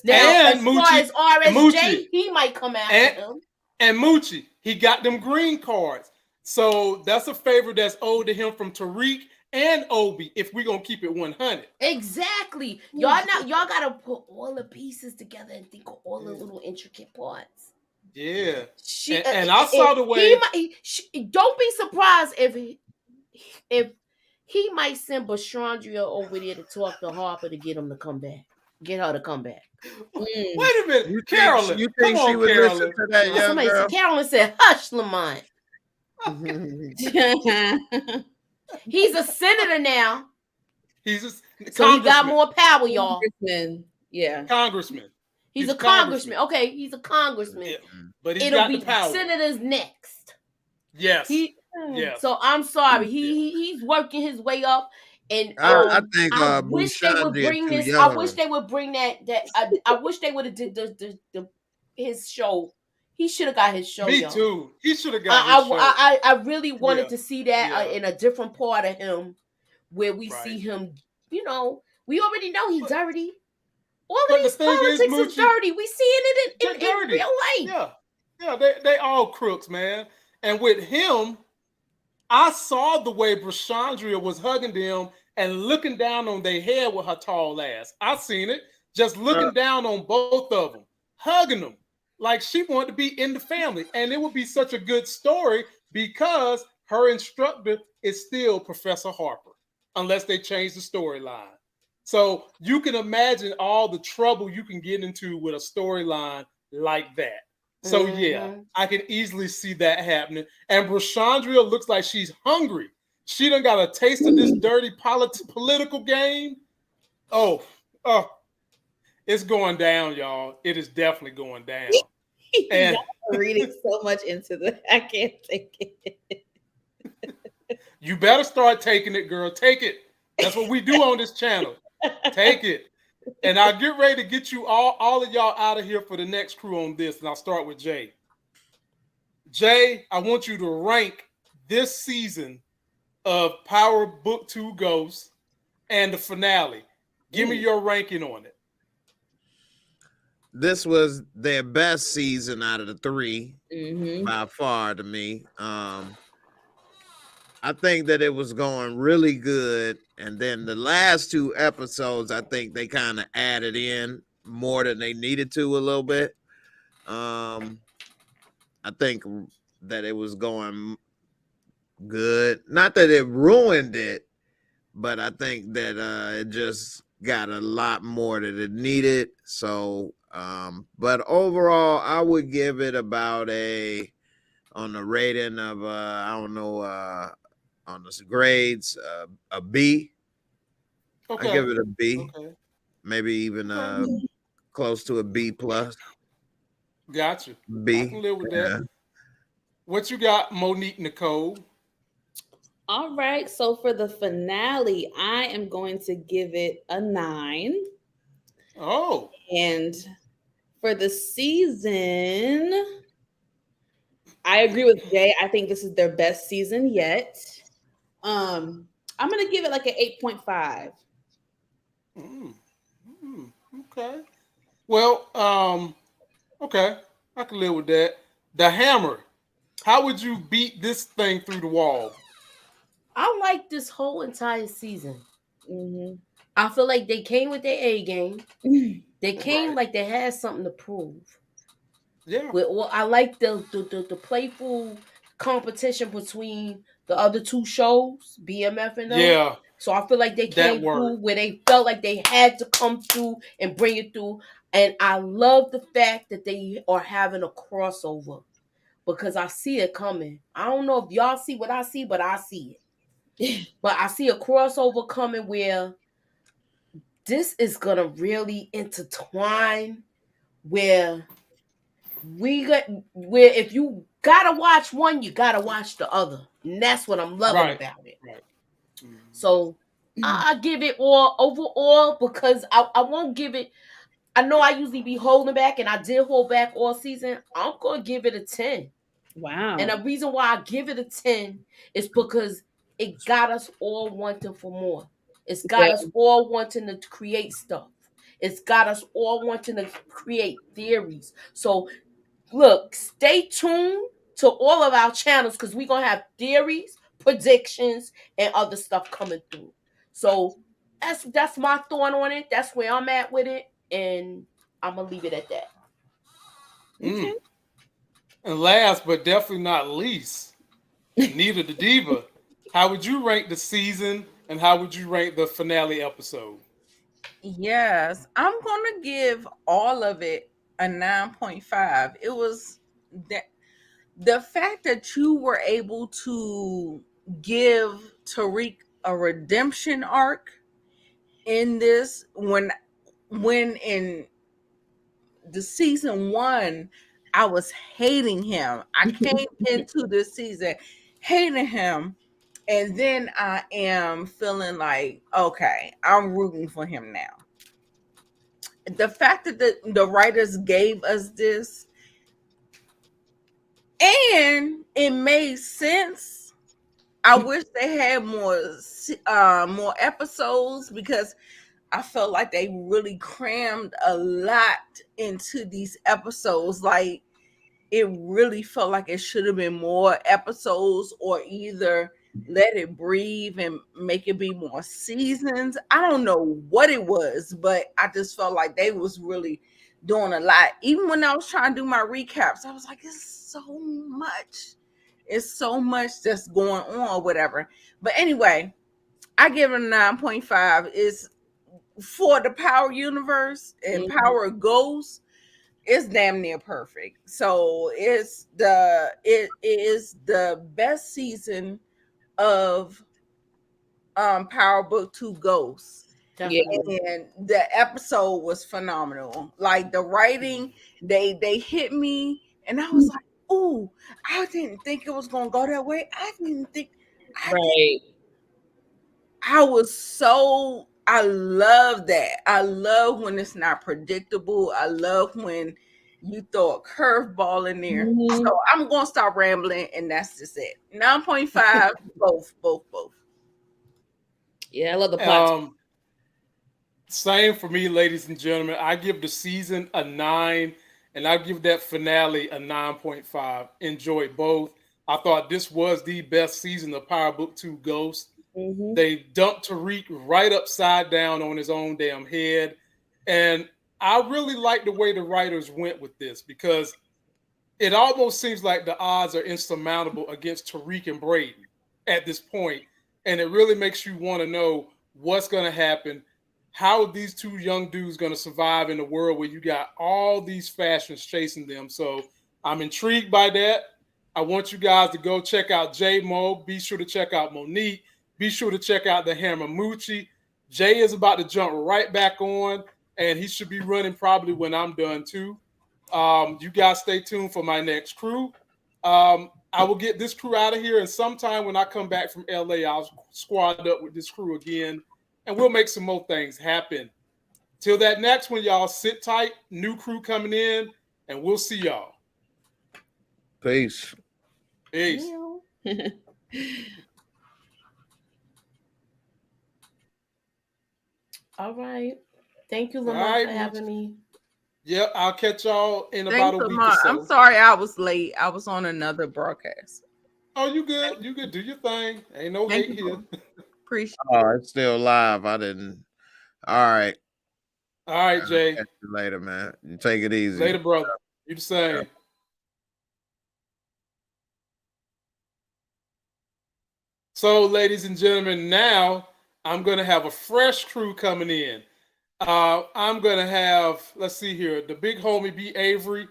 Now, and as far as RSJ, he might come after him. And Moochie, he got them green cards. So that's a favor that's owed to him from Tariq and Obi, if we're gonna keep it 100. Exactly. Y'all gotta put all the pieces together and think of all the little intricate parts. Yeah. And I saw the way don't be surprised if he might send Bashandria over there to talk to Harper to get him to come back. Get her to come back. Wait a minute, Carolyn. You think she would listen to that young girl? Carolyn said, "Hush, Lamont." Okay. He's a senator now. He's a So he got congressman. more power, y'all. Congressman. Yeah. Congressman. He's a congressman. Okay, he's a congressman. Yeah. But he's It'll got be the power. senators next. Yes. He. Yes. So I'm sorry. He's working his way up, and I think I wish they would Bushanji bring too this. I wish young. they would bring that. I wish they would have did the his show. He should have got his show. Me y'all. too. He should have got his show. I really wanted to see that Yeah. in a different part of him, where we Right. see him. You know, we already know he's dirty. All but of these the thing is, politics is Moochie, dirty. We seeing it in dirty. real life. Yeah. Yeah, they all crooks, man. And with him, I saw the way Brashandria was hugging them and looking down on their head with her tall ass. I seen it. Just looking down on both of them, hugging them like she wanted to be in the family. And it would be such a good story because her instructor is still Professor Harper, unless they change the storyline. So you can imagine all the trouble you can get into with a storyline like that. So yeah, I can easily see that happening. And Brashandria looks like she's hungry. She done got a taste of this dirty political game. Oh, it's going down, y'all. It is definitely going down. And y'all are reading so much into the. I can't take it. You better start taking it, girl. Take it. That's what we do on this channel. Take it. And I'll get ready to get you all of y'all out of here for the next crew on this. And I'll start with Jay. Jay, I want you to rank this season of Power Book 2 Ghosts and the finale. Give me your ranking on it. This was their best season out of the three by far to me. I think that it was going really good. And then the last two episodes, I think they kind of added in more than they needed to a little bit. I think that it was going good. Not that it ruined it, but I think that it just got a lot more that it needed. So, but overall, I would give it about on the rating of, I don't know, on the grades, a B. Okay. I give it a B. Okay. Maybe even close to a B plus. Got you. B. I can live with that. What you got, Monique Nicole? All right. So for the finale, I am going to give it a 9. Oh. And for the season, I agree with Jay. I think this is their best season yet. I'm gonna give it like an 8.5. Okay. Well, okay. I can live with that. The Hammer. How would you beat this thing through the wall? I like this whole entire season. I feel like they came with their A game. They came like they had something to prove. Yeah. Well, I like the playful competition between the other two shows, BMF and them. Yeah. So I feel like they came through where they felt like they had to come through and bring it through. And I love the fact that they are having a crossover because I see it coming. I don't know if y'all see what I see, but I see it. But I see a crossover coming where this is going to really intertwine where if you gotta watch one, you gotta watch the other, and that's what I'm loving about it. Right. So I give it all overall because I won't give it. I know I usually be holding back, and I did hold back all season. I'm gonna give it a 10. Wow. And the reason why I give it a 10 is because it got us all wanting for more. It's got us all wanting to create stuff. It's got us all wanting to create theories. So look, stay tuned to all of our channels because we're going to have theories, predictions, and other stuff coming through. So that's my thought on it. That's where I'm at with it. And I'm going to leave it at that. Okay. And last but definitely not least, Nita the Diva, how would you rank the season and how would you rank the finale episode? Yes, I'm going to give all of it a 9.5. It was the fact that you were able to give Tariq a redemption arc in this when in the season 1, I was hating him. I came into this season hating him, and then I am feeling like, okay, I'm rooting for him now. The fact that the writers gave us this, and it made sense. I wish they had more episodes, because I felt like they really crammed a lot into these episodes. Like, it really felt like it should have been more episodes, or either let it breathe and make it be more seasons. I don't know what it was, but I just felt like they was really doing a lot. Even when I was trying to do my recaps, I was like, it's so much. It's so much that's going on, or whatever. But anyway, I give it a 9.5. Is for the Power universe and Power Ghosts, it's damn near perfect. So it is the best season of Power Book 2 Ghosts. Definitely. And the episode was phenomenal. Like, the writing, they hit me, and I was like, "Ooh, I didn't think it was gonna go that way. I didn't think Right. I was so I love that. I love when it's not predictable. I love when you throw a curveball in there. So I'm gonna stop rambling, and that's just it. 9.5, both. Yeah, I love the plot. Same for me, ladies and gentlemen. I give the season a 9, and I give that finale a 9.5. Enjoyed both. I thought this was the best season of Power Book 2 Ghost. They dumped Tariq right upside down on his own damn head. And I really like the way the writers went with this, because it almost seems like the odds are insurmountable against Tariq and Braden at this point. And it really makes you want to know what's going to happen. How are these two young dudes going to survive in a world where you got all these fashions chasing them? So I'm intrigued by that. I want you guys to go check out J-Mo. Be sure to check out Monique. Be sure to check out the Hamamuchi. Jay is about to jump right back on, and he should be running probably when I'm done too. You guys stay tuned for my next crew. I will get this crew out of here, and sometime when I come back from LA, I'll squad up with this crew again, and we'll make some more things happen. Till that next one, y'all, sit tight. New crew coming in, and we'll see y'all. Peace. Peace. All right. Thank you, Lamar, for having me. Yep, I'll catch y'all in about a week or so. I'm sorry I was late. I was on another broadcast. Oh, you good? You good? Do your thing. Ain't no hate here. Appreciate it. Oh, it's still live. I didn't. All right. All right, Jay. Catch you later, man. You take it easy. Later, brother. You the same. Yeah. So, ladies and gentlemen, now I'm going to have a fresh crew coming in. I'm going to have, let's see here, the big homie B. Avery.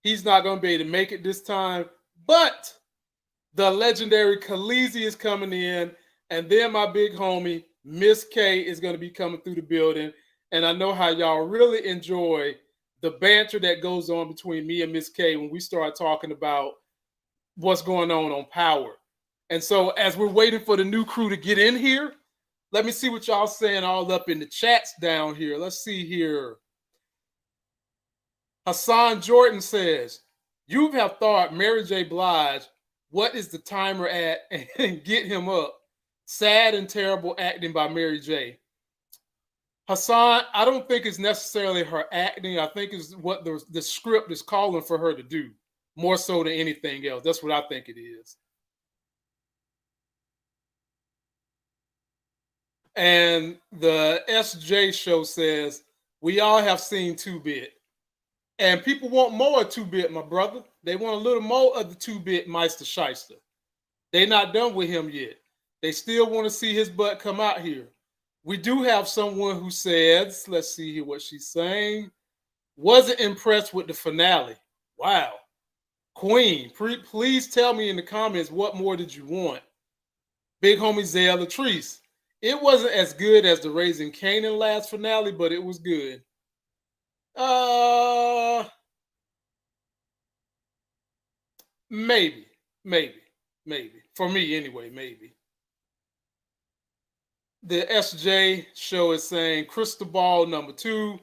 He's not going to be able to make it this time, but the legendary Khaleesi is coming in, and then my big homie, Miss K, is going to be coming through the building. And I know how y'all really enjoy the banter that goes on between me and Miss K when we start talking about what's going on Power. And so as we're waiting for the new crew to get in here, let me see what y'all saying all up in the chats down here. Let's see here. Hassan Jordan says, you have thought Mary J. Blige, what is the timer at, and get him up. Sad and terrible acting by Mary J. Hassan, I don't think it's necessarily her acting. I think it's what the script is calling for her to do, more so than anything else. That's what I think it is. And the SJ show says, we all have seen 2-Bit. And people want more of 2-Bit, my brother. They want a little more of the 2-Bit Meister Shyster. They're not done with him yet. They still want to see his butt come out here. We do have someone who says, let's see here what she's saying, wasn't impressed with the finale. Wow. Queen, please tell me in the comments what more did you want? Big homie Zell Latrice. It wasn't as good as the Raising Kanan last finale, but it was good. Maybe. For me, anyway, maybe. The SJ show is saying Cristobal #2.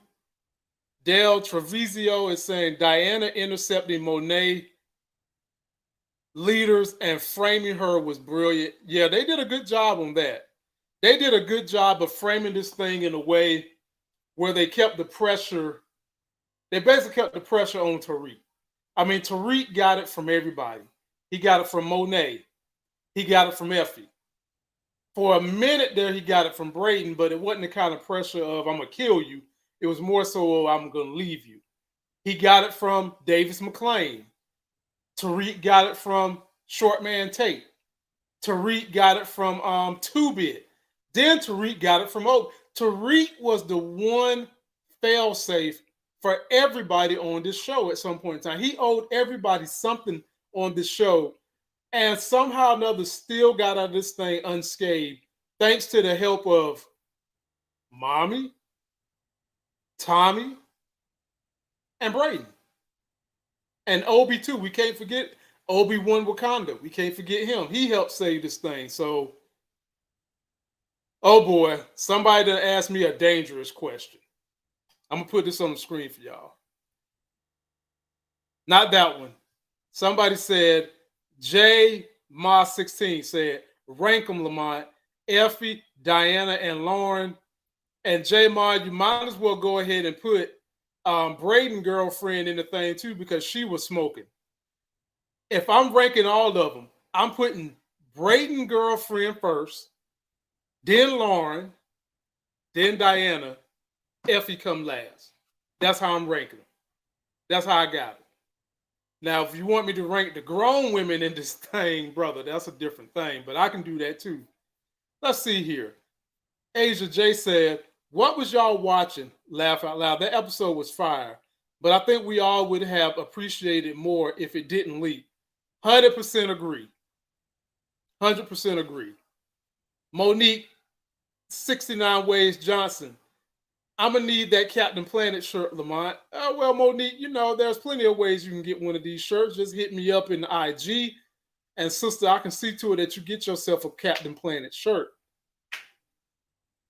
Del Treviso is saying Diana intercepting Monet leaders and framing her was brilliant. Yeah, they did a good job on that. They did a good job of framing this thing in a way where they kept the pressure. They basically kept the pressure on Tariq. I mean, Tariq got it from everybody. He got it from Monet. He got it from Effie. For a minute there, he got it from Braden, but it wasn't the kind of pressure of, I'm going to kill you. It was more so, I'm going to leave you. He got it from Davis McClain. Tariq got it from Shortman Tate. Tariq got it from 2-Bit. Then Tariq got it from Oak. Tariq was the one fail-safe for everybody on this show at some point in time. He owed everybody something on this show, and somehow or another still got out of this thing unscathed, thanks to the help of Mommy, Tommy, and Braden. And Obi too. We can't forget Obi-Wan Wakanda. We can't forget him. He helped save this thing. So, oh boy, somebody that asked me a dangerous question. I'm going to put this on the screen for y'all. Not that one. Somebody said, J Ma 16 said, rank them, Lamont, Effie, Diana, and Lauren. And J Ma, you might as well go ahead and put Braden girlfriend in the thing too, because she was smoking. If I'm ranking all of them, I'm putting Braden girlfriend first, then Lauren, then Diana, Effie come last. That's how I'm ranking them. That's how I got it. Now, if you want me to rank the grown women in this thing, brother, that's a different thing, but I can do that too. Let's see here. Asia J said, what was y'all watching? Laugh out loud. That episode was fire, but I think we all would have appreciated more if it didn't leak. 100% agree. 100% agree. Monique, 69 Ways Johnson. I'm going to need that Captain Planet shirt, Lamont. Well, Monique, you know, there's plenty of ways you can get one of these shirts. Just hit me up in the IG. And sister, I can see to it that you get yourself a Captain Planet shirt.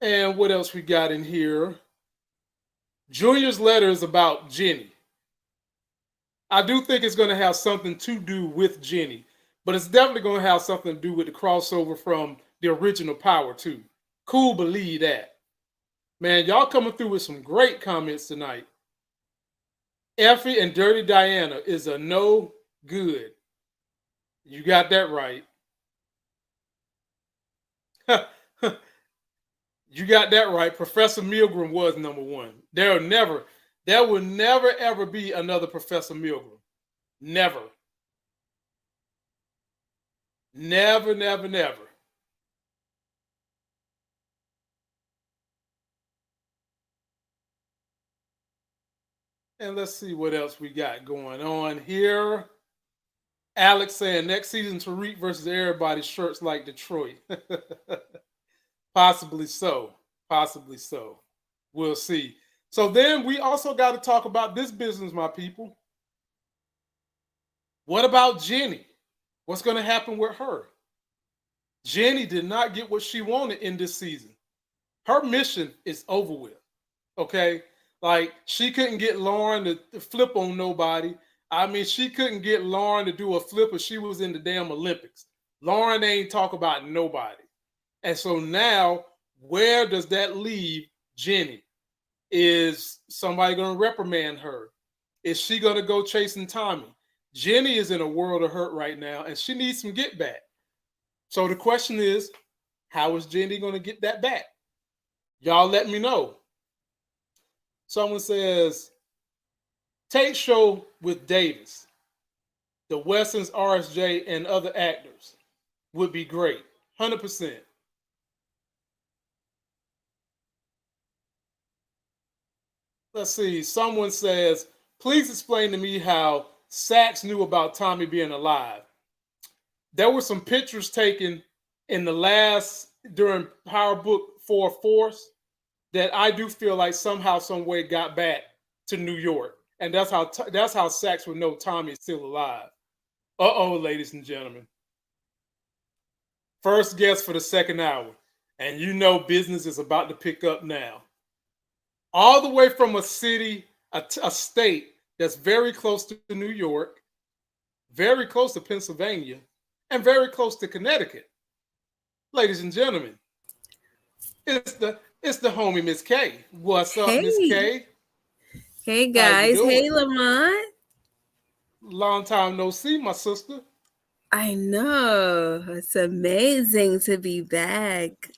And what else we got in here? Junior's letter is about Jenny. I do think it's going to have something to do with Jenny, but it's definitely going to have something to do with the crossover from the original Power too. Cool, believe that. Man, y'all coming through with some great comments tonight. Effie and Dirty Diana is a no good. You got that right. You got that right. Professor Milgram was #1. There will never, ever be another Professor Milgram. Never. Never, never, never. And let's see what else we got going on here. Alex saying next season Tariq versus everybody, shirts like Detroit. Possibly so. Possibly so. We'll see. So then we also got to talk about this business, my people. What about Jenny? What's going to happen with her? Jenny did not get what she wanted in this season. Her mission is over with. Okay? Like, she couldn't get Lauren to flip on nobody. I mean, she couldn't get Lauren to do a flip if she was in the damn Olympics. Lauren ain't talk about nobody. And so now, where does that leave Jenny? Is somebody going to reprimand her? Is she going to go chasing Tommy? Jenny is in a world of hurt right now, and she needs some get back. So the question is, how is Jenny going to get that back? Y'all let me know. Someone says, Tate show with Davis, the Westons, RSJ, and other actors would be great. 100%. Let's see. Someone says, please explain to me how Sax knew about Tommy being alive. There were some pictures taken in the last during Power Book 4 Force that I do feel like somehow, some way got back to New York, and that's how Sax would know Tommy is still alive. Ladies and gentlemen, first guest for the second hour, and you know business is about to pick up now. All the way from a city, a state that's very close to New York, very close to Pennsylvania, and very close to Connecticut. Ladies and gentlemen, it's the homie Miss K. What's up, Hey. Miss K? Hey guys, doing? hey Lamont. Long time no see, my sister. I know, it's amazing to be back.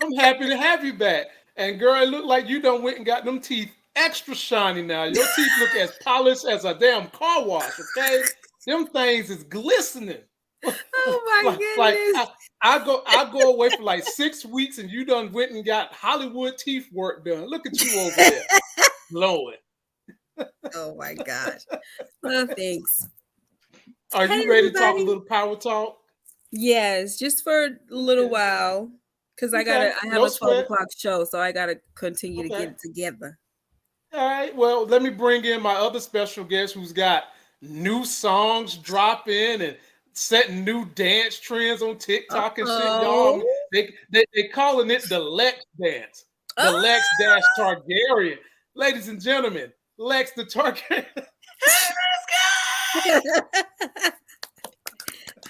I'm happy to have you back. And girl, it look like you done went and got them teeth extra shiny now. Your teeth look as polished as a damn car wash, okay? Them things is glistening. Oh my goodness. I go away for like 6 weeks and you done went and got Hollywood teeth work done. Look at you over there. Glowing. Oh my gosh. Well, thanks. Are you ready to talk a little power talk? Yes, just for a little while. Because I have a 12 o'clock show, so I gotta continue to get it together. All right. Well, let me bring in my other special guest who's got new songs dropping and setting new dance trends on TikTok and shit, y'all. They calling it the Lex dance. The Lex dash Targaryen. Ladies and gentlemen, Lex the Targaryen.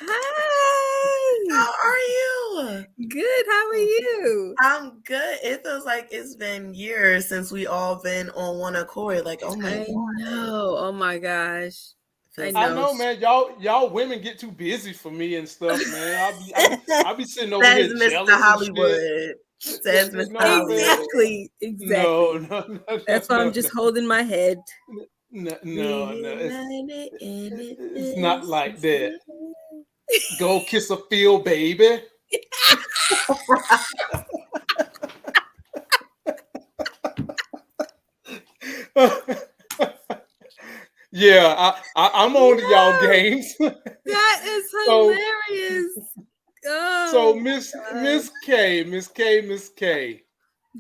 Hi. How are you? Good. How are you? I'm good. It feels like it's been years since we all been on one accord. Like, oh my God. Know. Oh my gosh. I know, man. Y'all women get too busy for me and stuff, man. I'll be sitting over here jealous Hollywood. Says Mr. Hollywood. Exactly. No. That's why I'm just holding my head. No. It's not like that. Go kiss a field, baby. Yeah, I'm on to y'all games. That is hilarious. So Miss K.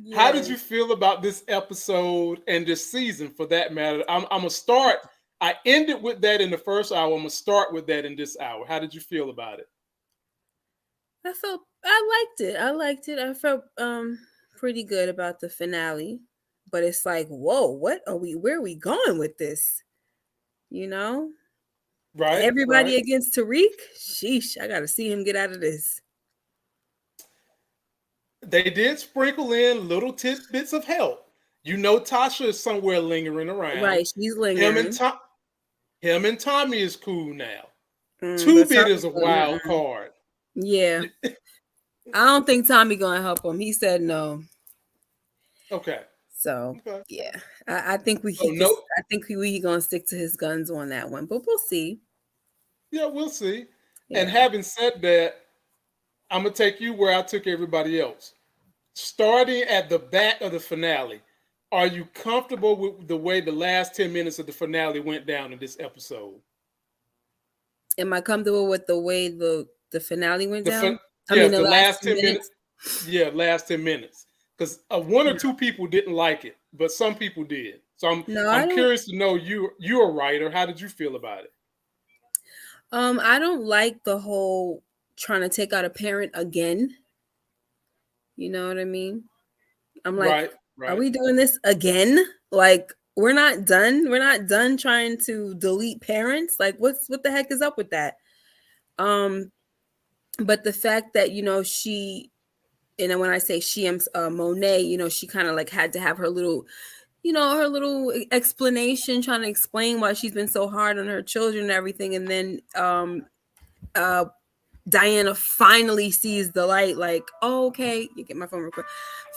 Yes. How did you feel about this episode and this season, for that matter? I'm gonna start. I ended with that in the first hour. I'm gonna start with that in this hour. How did you feel about it? I liked it. I felt pretty good about the finale, but it's like, whoa, where are we going with this? You know, right? Everybody against Tariq. Sheesh, I gotta see him get out of this. They did sprinkle in little tidbits of help. You know, Tasha is somewhere lingering around. Right, she's lingering. Him and Tommy is cool now. Two-Bit is a wild card. Yeah. I don't think Tommy gonna help him. He said no. Okay. So yeah, I think we gonna stick to his guns on that one, but we'll see. Yeah, we'll see. Yeah. And having said that, I'm gonna take you where I took everybody else. Starting at the back of the finale, are you comfortable with the way the last 10 minutes of the finale went down in this episode? Am I comfortable with the way the finale went down? The last 10 minutes. Yeah, last 10 minutes. Because one or two people didn't like it, but some people did. So I'm curious to know, you're a writer. How did you feel about it? I don't like the whole trying to take out a parent again. You know what I mean? I'm like, Are we doing this again? Like, we're not done. We're not done trying to delete parents. Like, what the heck is up with that? But the fact that, you know, she, and when I say she, Monet, you know, she kind of like had to have her little, you know, her little explanation, trying to explain why she's been so hard on her children and everything. And then Diana finally sees the light, like, oh, okay, you get my phone real quick.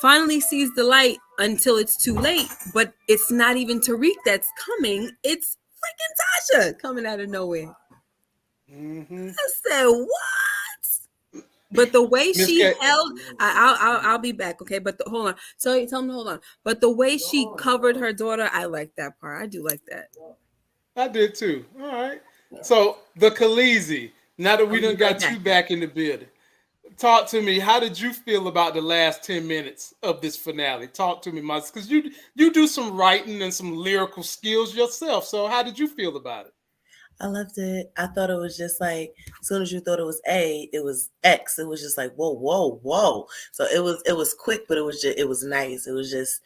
Finally sees the light until it's too late. But it's not even Tariq that's coming. It's freaking Tasha coming out of nowhere. Mm-hmm. I said, what? But the way she held, I'll be back, okay? But hold on. So tell me to hold on. But the way she covered her daughter, I like that part. I do like that. I did too. All right. So the Khaleesi. Now that we done got you back in the building, Talk to me. How did you feel about the last 10 minutes of this finale? Talk to me, Miles, because you do some writing and some lyrical skills yourself. So how did you feel about it? I loved it. I thought it was just like, as soon as you thought it was A, it was X. It was just like, whoa, whoa, whoa. So it was quick, but it was nice. It was just,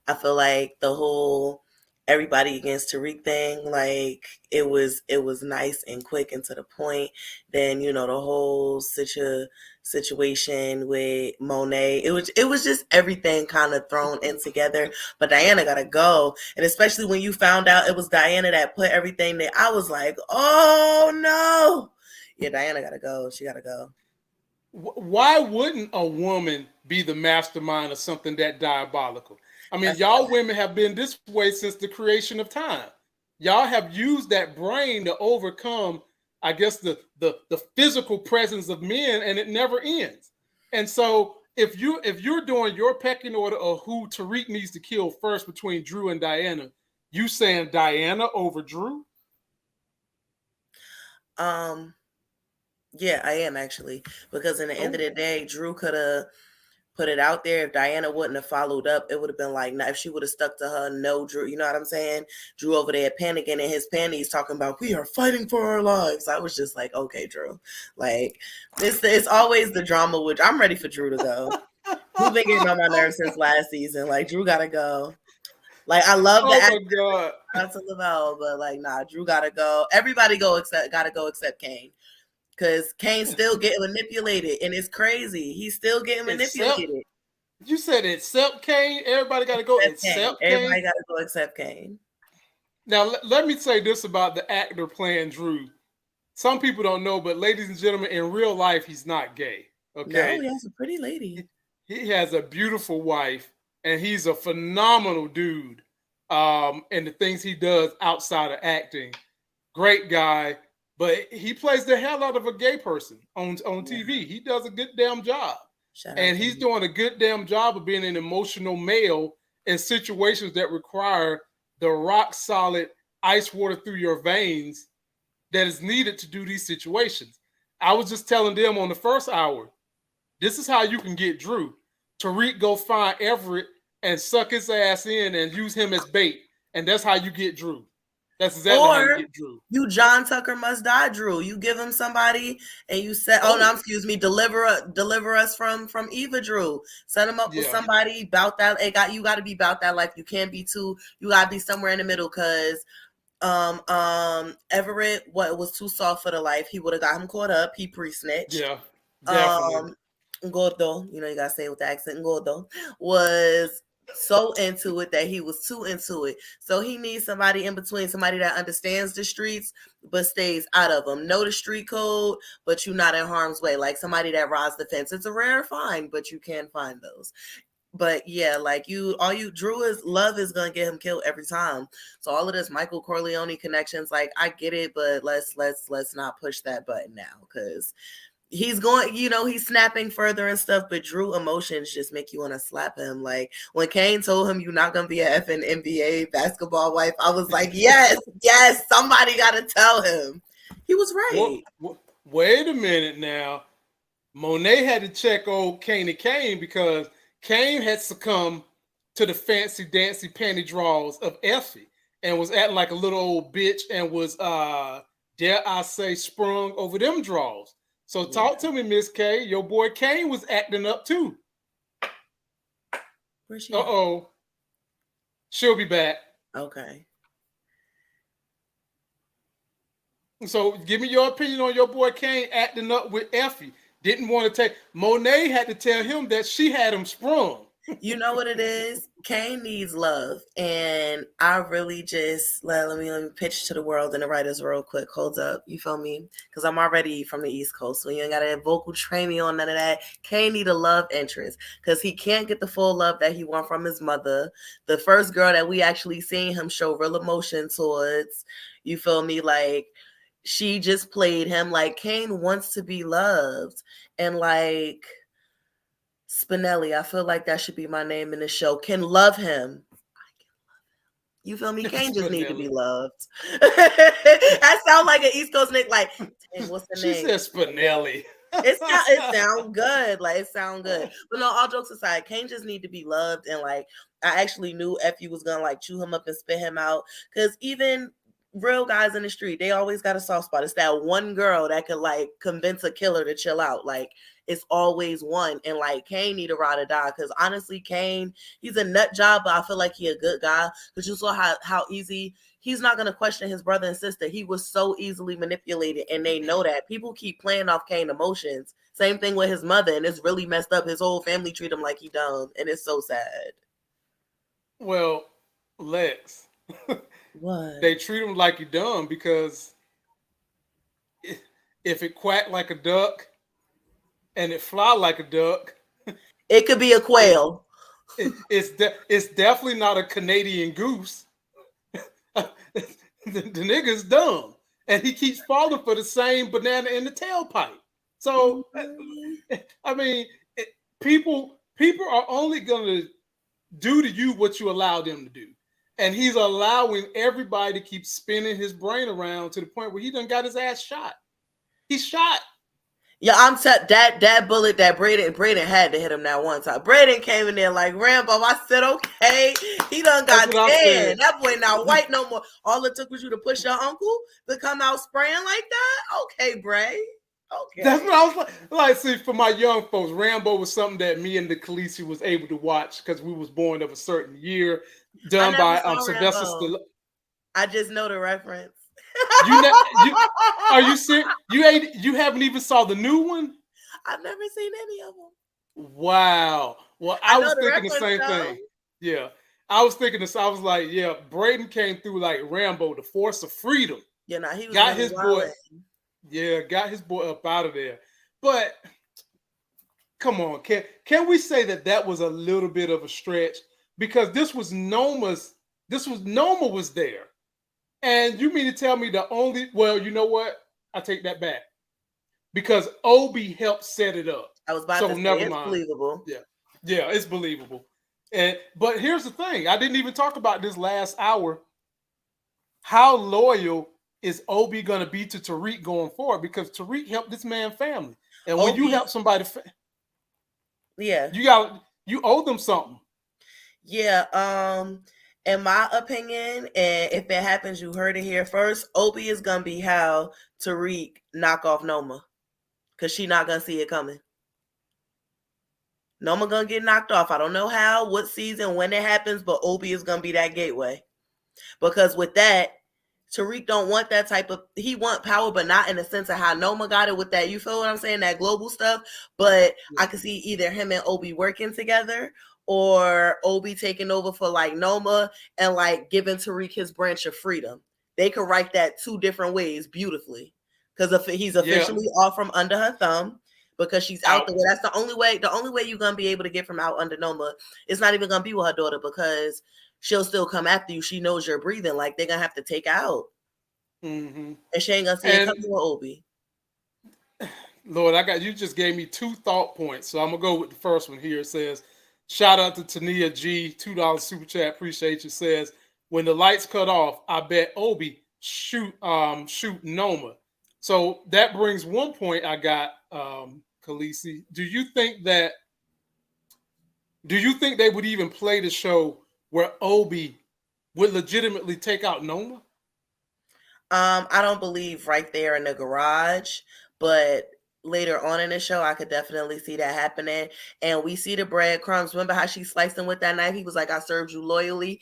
I feel like the whole everybody against Tariq thing, like it was nice and quick and to the point. Then, you know, the whole situation with Monet, it was just everything kind of thrown in together. But Diana gotta go. And especially when you found out it was Diana that put everything there, I was like, oh no. Yeah, Diana gotta go. She gotta go. Why wouldn't a woman be the mastermind of something that diabolical? I mean, y'all women have been this way since the creation of time. Y'all have used that brain to overcome, I guess, the physical presence of men, and it never ends. And so, if you're doing your pecking order of who Tariq needs to kill first between Drew and Diana, you saying Diana over Drew? Yeah, I am actually, because in the end of the day, Drew could have put it out there. If Diana wouldn't have followed up, it would have been like, if she would have stuck to her, no, Drew, you know what I'm saying? Drew over there panicking in his panties, talking about, we are fighting for our lives. I was just like, okay, Drew. Like, it's always the drama, which I'm ready for Drew to go. He's been getting on my nerves since last season. Like, Drew gotta go. Like, I love the actor, not to Lavelle, but like, nah, Drew gotta go. Everybody gotta go except Kane. Because Kane's still getting manipulated, and it's crazy. He's still getting manipulated. You said except Kane? Everybody got to go except Kane? Everybody got to go except Kane. Now, let me say this about the actor playing Drew. Some people don't know, but ladies and gentlemen, in real life, he's not gay. Okay? No, he has a pretty lady. He has a beautiful wife, and he's a phenomenal dude. And the things he does outside of acting. Great guy. But he plays the hell out of a gay person on TV. He does a good damn job. And he's doing a good damn job of being an emotional male in situations that require the rock solid ice water through your veins that is needed to do these situations. I was just telling them on the first hour, this is how you can get Drew. Tariq go find Everett and suck his ass in and use him as bait. And that's how you get Drew. That's exactly how you get Drew. You John Tucker Must Die Drew. You give him somebody and you say, deliver us from Eva Drew. Set him up with somebody about that. You got to be about that life. You can't be too. You got to be somewhere in the middle because Everett was too soft for the life. He would have got him caught up. He pre-snitched. Yeah, definitely. Gordo, you know you gotta say it with the accent. Gordo was so into it that he was too into it. So he needs somebody in between, somebody that understands the streets but stays out of them. Know the street code, but you're not in harm's way. Like somebody that rides the fence. It's a rare find, but you can find those. But yeah, like Drew is love is gonna get him killed every time. So all of this Michael Corleone connections, like I get it, but let's not push that button now because he's going, he's snapping further and stuff, but Drew emotions just make you want to slap him. Like when Kane told him you're not going to be a effing NBA basketball wife, I was like, yes, somebody got to tell him. He was right. Wait a minute now. Monet had to check old Kane because Kane had succumbed to the fancy dancy panty draws of Effie and was acting like a little old bitch and was, dare I say, sprung over them draws. So talk to me, Miss K. Your boy Kane was acting up too. Where's she? Uh-oh. She'll be back. Okay. So give me your opinion on your boy Kane acting up with Effie. Didn't want to take. Monet had to tell him that she had him sprung. You know what it is? Kane needs love. And I really just let me pitch to the world and the writers real quick. Hold up. You feel me? Because I'm already from the East Coast. So you ain't got to vocal train me on none of that. Kane need a love interest because he can't get the full love that he want from his mother. The first girl that we actually seen him show real emotion towards, you feel me? Like she just played him. Like Kane wants to be loved. And like Spinelli, I feel like that should be my name in the show. Can love him. I can love him. You feel me? Kane just need to be loved. That sounds like an East Coast Nick. Like, dang, what's the name? She said Spinelli. It sound good. Like it sound good. But no, all jokes aside, Kane just need to be loved. And like I actually knew Effie was gonna like chew him up and spit him out. Cause even real guys in the street, they always got a soft spot. It's that one girl that could like convince a killer to chill out. Like it's always one. And like Kane need to ride or die. Cause honestly, Kane, he's a nut job, but I feel like he a good guy. Cause you saw how easy he's not going to question his brother and sister. He was so easily manipulated, and they know that. People keep playing off Kane's emotions. Same thing with his mother, and it's really messed up. His whole family treat him like he dumb, and it's so sad. Well, Lex, what? They treat him like he dumb because if it quack like a duck and it fly like a duck, it could be a quail. It's definitely not a Canadian goose. The nigga's dumb, and he keeps falling for the same banana in the tailpipe. So, I mean, people are only gonna do to you what you allow them to do, and he's allowing everybody to keep spinning his brain around to the point where he done got his ass shot. He's shot. Yeah, I'm that bullet that Braden had to hit him that one time. Braden came in there like Rambo. I said, okay, he done got 10. That boy not white no more. All it took was you to push your uncle to come out spraying like that. Okay, Bray. Okay. That's what I was like. See, for my young folks, Rambo was something that me and the Khaleesi was able to watch because we was born of a certain year, done by Sylvester Stallone. I just know the reference. Are you serious? You haven't even saw the new one? I've never seen any of them. Wow. Well, I was thinking the same thing. Yeah. I was thinking this. I was like, yeah, Braden came through like Rambo, the force of freedom. Yeah, nah, he was got his boy. Yeah, got his boy up out of there. But come on, can we say that was a little bit of a stretch? Because this was Noma was there. And you mean to tell me well, you know what? I take that back. Because Obi helped set it up. I was about to say, never mind. Believable. Yeah, it's believable. But here's the thing. I didn't even talk about this last hour. How loyal is Obi going to be to Tariq going forward? Because Tariq helped this man's family. And when you help somebody, you owe them something. Yeah, in my opinion, and if it happens, you heard it here first, Obi is going to be how Tariq knock off Noma. Because she not going to see it coming. Noma going to get knocked off. I don't know how, what season, when it happens, but Obi is going to be that gateway. Because with that, Tariq don't want that type of, he want power, but not in the sense of how Noma got it with that, you feel what I'm saying, that global stuff. But I can see either him and Obi working together, or Obi taking over for like Noma and like giving Tariq his branch of freedom. They could write that two different ways beautifully. Because he's officially off from under her thumb because she's out the way. That's the only way. The only way you're gonna be able to get from out under Noma. It's not even gonna be with her daughter because she'll still come after you. She knows you're breathing. Like they're gonna have to take her out, and she ain't gonna see it coming with Obi. Lord, you just gave me 2 thought points, so I'm gonna go with the first one here. It says, "Shout out to Tania G, $2 super chat. Appreciate you." Says, "When the lights cut off, I bet Obi shoot Noma." So that brings one point I got, Khaleesi. Do you think they would even play the show where Obi would legitimately take out Noma? I don't believe right there in the garage, but later on in the show, I could definitely see that happening. And we see the breadcrumbs. Remember how she sliced him with that knife? He was like, "I served you loyally."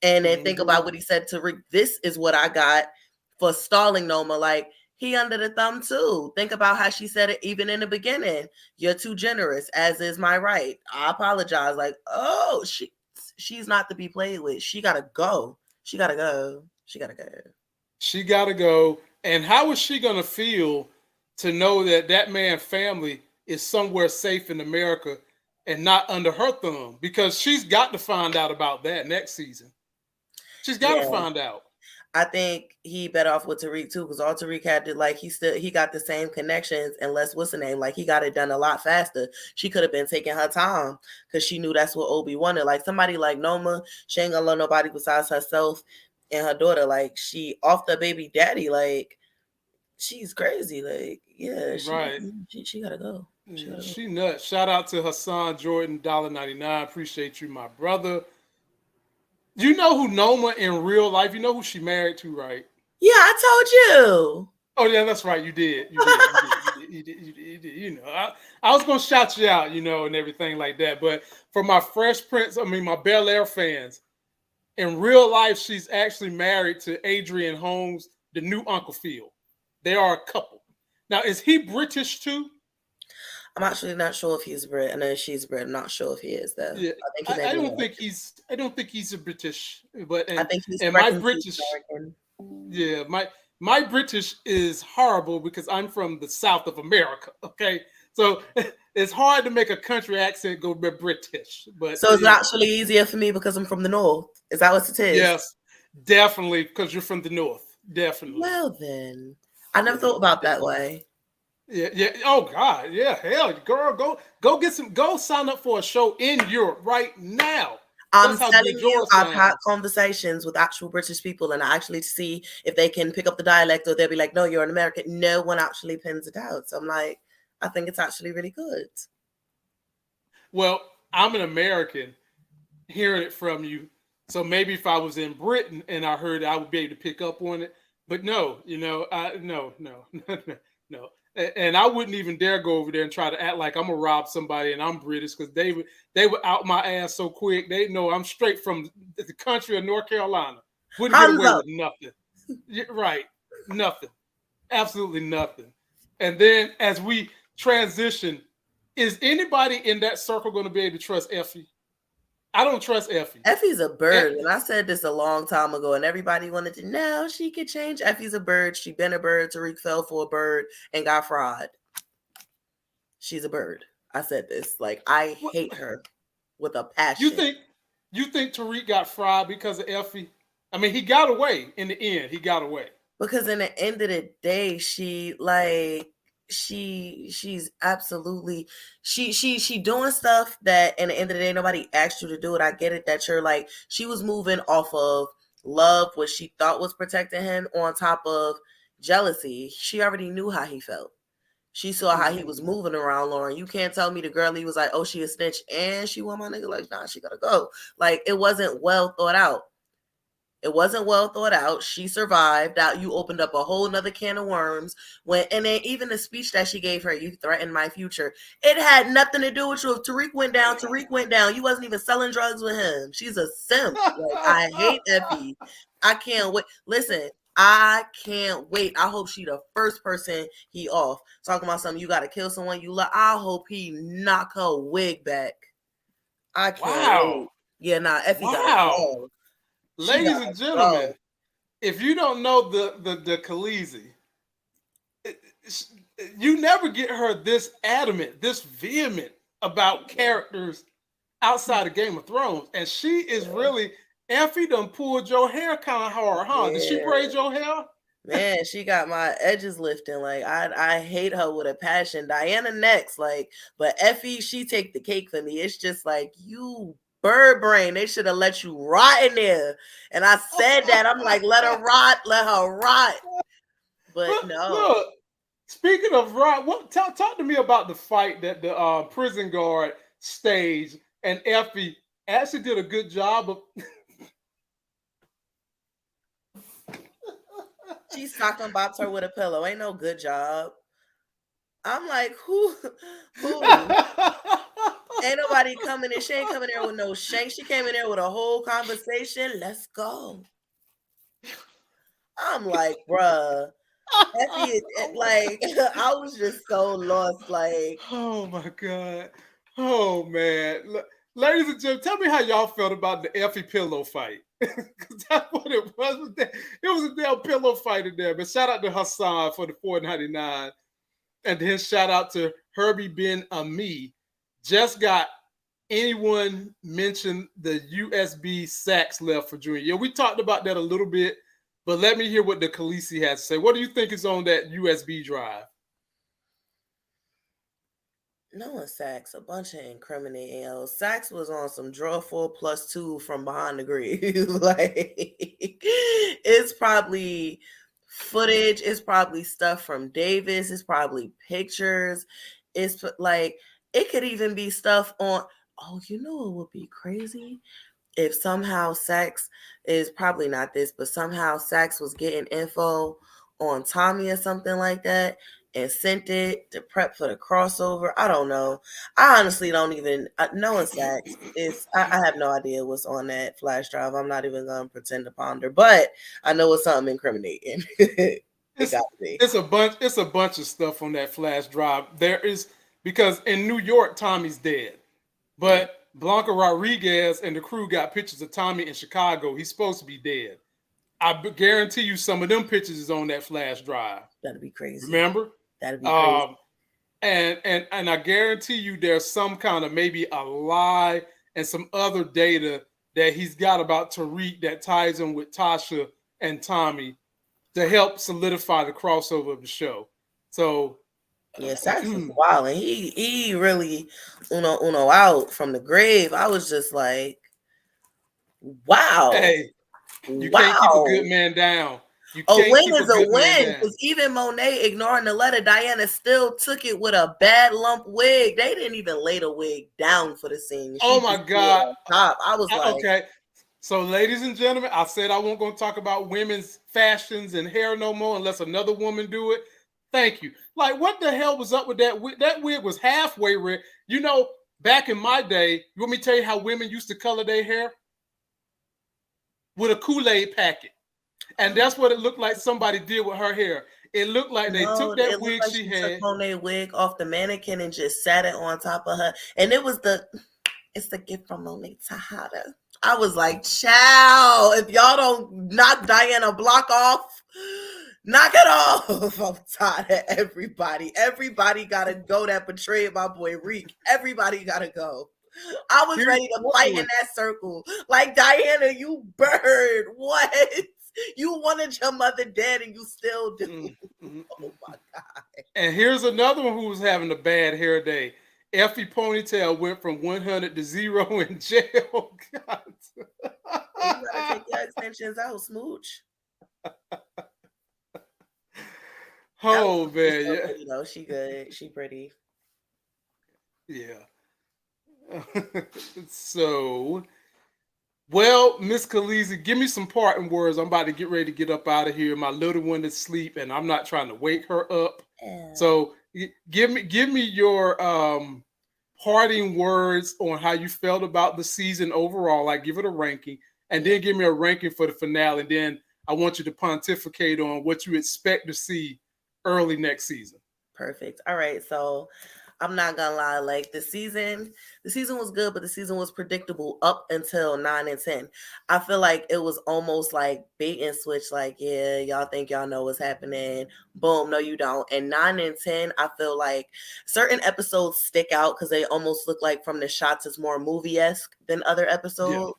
And then think about what he said to Rick. This is what I got for stalling Noma. Like, he under the thumb too. Think about how she said it even in the beginning. "You're too generous, as is my right. I apologize." Like, oh, she's not to be played with. She gotta go. She gotta go. She gotta go. She gotta go. And how is she gonna feel to know that man's family is somewhere safe in America and not under her thumb? Because she's got to find out about that next season. She's got to find out. I think he better off with Tariq too, because all Tariq had to, like, he got the same connections, and what's the name? Like, he got it done a lot faster. She could have been taking her time because she knew that's what Obi wanted. Like, somebody like Noma, she ain't gonna love nobody besides herself and her daughter. Like, she off the baby daddy. Like, she's crazy. Like, yeah, Right. She gotta go. She nuts. Shout out to Hassan Jordan, $1.99. Appreciate you, my brother. You know who Noma in real life? You know who she married to, right? Yeah, I told you. Oh yeah, that's right. You did. You know, I was gonna shout you out, you know, and everything like that. But for my Fresh Prince, I mean my Bel Air fans, in real life, she's actually married to Adrian Holmes, the new Uncle Phil. They are a couple. Now, is he British too? I'm actually not sure if he's Brit. I know she's Brit. I'm not sure if he is though. Yeah, I think he may I be don't think he's. I don't think he's a British. But I think he's and my British. Yeah, my British is horrible because I'm from the South of America. Okay, so it's hard to make a country accent go British. But so it's actually easier for me because I'm from the North. Is that what it is? Yes, definitely, because you're from the North. Definitely. Well then, I never thought about that way. Yeah. Oh God, yeah. Hell, girl, go get some. Go sign up for a show in Europe right now. I'm telling you, I've had conversations with actual British people, and I actually see if they can pick up the dialect, or they'll be like, "No, you're an American." No one actually pins it out. So I'm like, I think it's actually really good. Well, I'm an American, hearing it from you. So maybe if I was in Britain and I heard it, I would be able to pick up on it. But no, you know, no. And I wouldn't even dare go over there and try to act like I'm gonna rob somebody and I'm British, because they would out my ass so quick. They know I'm straight from the country of North Carolina. Wouldn't get away with nothing. Right, nothing, absolutely nothing. And then as we transition, is anybody in that circle going to be able to trust Effie? I don't trust Effie. Effie's a bird, and I said this a long time ago, and everybody wanted to know she could change. Effie's a bird. She been a bird. Tariq fell for a bird and got fried. She's a bird. I said this. Like, I hate her with a passion. You think Tariq got fried because of Effie? I mean, he got away in the end. He got away. Because in the end of the day, she's absolutely she doing stuff that in the end of the day nobody asked you to do it. I get it that you're like, she was moving off of love, what she thought was protecting him, on top of jealousy. She already knew how he felt. She saw how he was moving around Lauren. You can't tell me the girl he was like, oh, she a snitch and she want my nigga. Like, nah, she gotta go. Like, it wasn't well thought out. It wasn't well thought out. She survived. Out, you opened up a whole nother can of worms. And then even the speech that she gave her, you threatened my future. It had nothing to do with you. If Tariq went down, Tariq went down. You wasn't even selling drugs with him. She's a simp. Like, I hate Effie. I can't wait. Listen, I can't wait. I hope she the first person he off. Talking about something, you got to kill someone you love. I hope he knock her wig back. I can't wait. Yeah, nah, Effie got to go. Ladies and gentlemen, if you don't know the Khaleesi, you never get her this adamant, this vehement about characters outside of Game of Thrones. And she is really, Effie done pulled your hair kind of hard, huh? Yeah. Did she braid your hair? Man, she got my edges lifting. Like, I hate her with a passion. Diana next, like, but Effie, she take the cake for me. It's just like, you bird brain, they should have let you rot in there. And I said that. I'm like, let her rot. But no. Look, speaking of rot, talk to me about the fight that the prison guard staged, and Effie actually did a good job of. She socked and bopped her with a pillow. Ain't no good job. I'm like, who? Ain't nobody coming in. She ain't coming there with no shank. She came in there with a whole conversation. Let's go. I'm like, bruh. Like, I was just so lost. Like, oh my God. Oh man. Ladies and gentlemen, tell me how y'all felt about the Effie pillow fight. Because that's what it was. It was a damn pillow fight in there. But shout out to Hassan for the $4.99. And then shout out to Herbie Ben Ami. Just got anyone mention the USB sacks left for Junior? Yeah, we talked about that a little bit, but let me hear what the Khaleesi has to say. What do you think is on that USB drive? No one Sachs, a bunch of incriminating. Sachs was on some draw 4+2 from behind the grave. Like, it's probably footage. It's probably stuff from Davis. It's probably pictures. It's like it could even be stuff on. Oh, you know it would be crazy if somehow Sax is probably not this, but somehow Sax was getting info on Tommy or something like that and sent it to prep for the crossover. I don't know. I honestly don't even knowing Sax is. I have no idea what's on that flash drive. I'm not even gonna pretend to ponder, but I know it's something incriminating. It's a bunch of stuff on that flash drive. There is because in New York, Tommy's dead, but Blanca Rodriguez and the crew got pictures of Tommy in Chicago. He's supposed to be dead. I guarantee you some of them pictures is on that flash drive. That'd be crazy. Remember? That'd be crazy. And I guarantee you there's some kind of maybe a lie and some other data that he's got about Tariq that ties him with Tasha and Tommy to help solidify the crossover of the show. So yeah, Sax was wild, and he really uno out from the grave. I was just like, wow. Hey, you can't keep a good man down. A win is a win, because even Monet ignoring the letter, Diana still took it with a bad lump wig. They didn't even lay the wig down for the scene. Oh my God. I was like, okay. So, ladies and gentlemen, I said I won't going to talk about women's fashions and hair no more unless another woman do it. Thank you. Like, what the hell was up with that wig? That wig was halfway red. You know, back in my day, you want me to tell you how women used to color their hair? With a Kool-Aid packet. And that's what it looked like somebody did with her hair. It looked like they took that wig like she had. Took Monet wig off the mannequin and just sat it on top of her. And it's the gift from Monet Tejada. I was like, child, if y'all don't knock Diana Block off, knock it off. I'm tired of everybody. Everybody got to go that betrayed my boy Reek. Everybody got to go. I was ready to fight in that circle. Like, Diana, you bird. What? You wanted your mother dead and you still do. Oh, my God. And here's another one who was having a bad hair day. Effie Ponytail went from 100 to 0 in jail. God. You gotta take your extensions out, smooch. Oh man, yeah. You know, she good. She pretty. Yeah. So, well, Miss Khaleesi, give me some parting words. I'm about to get ready to get up out of here. My little one is asleep, and I'm not trying to wake her up. So, give me your parting words on how you felt about the season overall. Like, give it a ranking, and then give me a ranking for the finale. And then I want you to pontificate on what you expect to see early next season. Perfect. All right, so I'm not gonna lie, like the season was good, but the season was predictable up until 9 and 10. I feel like it was almost like bait and switch, like, yeah, y'all think y'all know what's happening. Boom, no, you don't. And 9 and 10, I feel like certain episodes stick out because they almost look like from the shots it's more movie-esque than other episodes. Yeah.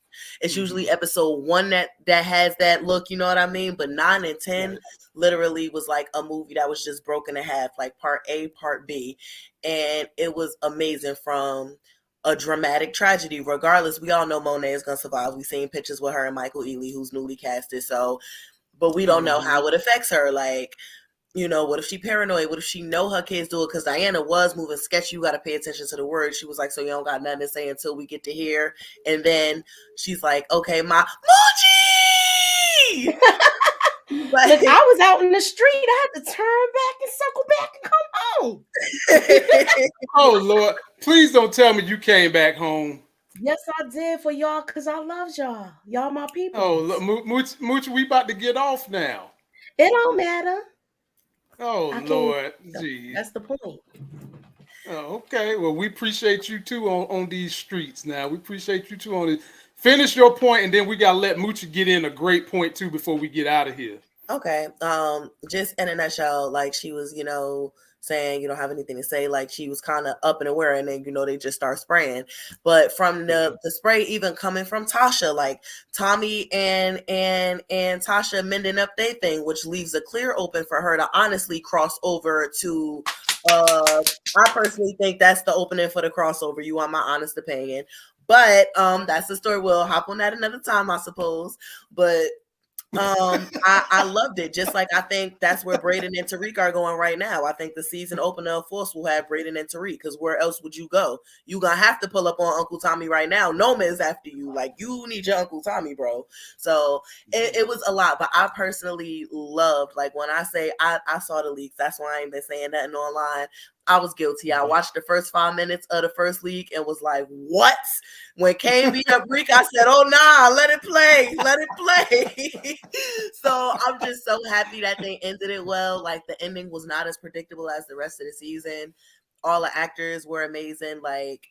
It's usually episode 1 that has that look, you know what I mean? But 9 and 10 literally was like a movie that was just broken in half, like part A, part B. And it was amazing from a dramatic tragedy. Regardless, we all know Monet is going to survive. We've seen pictures with her and Michael Ealy, who's newly casted. So, but we don't know how it affects her. Like, you know, what if she paranoid? What if she know her kids do it? Because Diana was moving sketchy. You got to pay attention to the words. She was like, so you don't got nothing to say until we get to here. And then she's like, okay, my Moochie! But look, I was out in the street. I had to turn back and circle back and come home. Oh, Lord. Please don't tell me you came back home. Yes, I did for y'all because I love y'all. Y'all my people. Oh, look, Mooch, we about to get off now. It don't matter. Oh, Lord. Geez. That's the point. Oh, okay. Well, we appreciate you too on these streets now. We appreciate you too on it. Finish your point, and then we gotta let Moochie get in a great point too before we get out of here. Okay. Just in a nutshell, like she was, you know, saying you don't have anything to say, like she was kind of up and aware, and then, you know, they just start spraying. But from the spray even coming from Tasha, like Tommy and Tasha mending up their thing, which leaves a clear open for her to honestly cross over to I personally think that's the opening for the crossover. You want my honest opinion. But that's the story. We'll hop on that another time, I suppose. But I loved it. Just like I think that's where Brayden and Tariq are going right now. I think the season opener of Force will have Brayden and Tariq, because where else would you go? You gonna have to pull up on Uncle Tommy right now. Noma is after you. Like, you need your Uncle Tommy, bro. So it was a lot. But I personally loved, like, when I say I saw the leaks, that's why I ain't been saying nothing online. I was guilty. I watched the first 5 minutes of the first league and was like, what? When Kane beat up Reek, I said, oh, nah, let it play. Let it play. So I'm just so happy that they ended it well. Like, the ending was not as predictable as the rest of the season. All the actors were amazing. Like,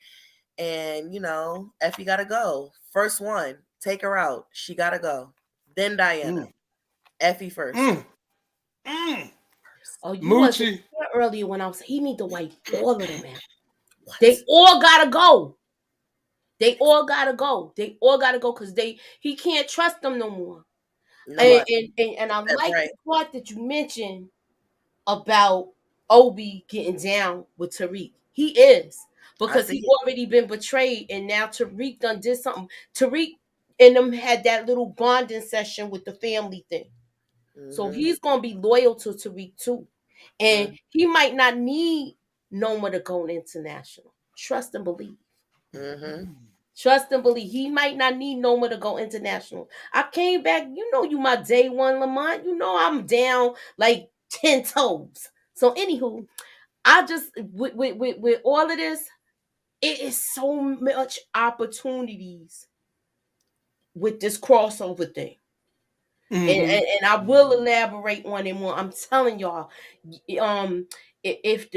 and, you know, Effie got to go. First one, take her out. She got to go. Then Diana. Effie first. Oh, you wasn't here earlier when I was. He need to wipe all of them out. They all gotta go. They all gotta go. They all gotta go because he can't trust them no more. No, and I like the part that you mentioned about Obi getting down with Tariq. He is, because he already been betrayed, and now Tariq done did something. Tariq and them had that little bonding session with the family thing. So he's gonna be loyal to Tariq too. And he might not need Noma to go international. Trust and believe. Trust and believe. He might not need Noma to go international. I came back. You know, you my day one, Lamont. You know I'm down like 10 toes. So anywho, I just with all of this, it is so much opportunities with this crossover thing. And I will elaborate on it more. I'm telling y'all, if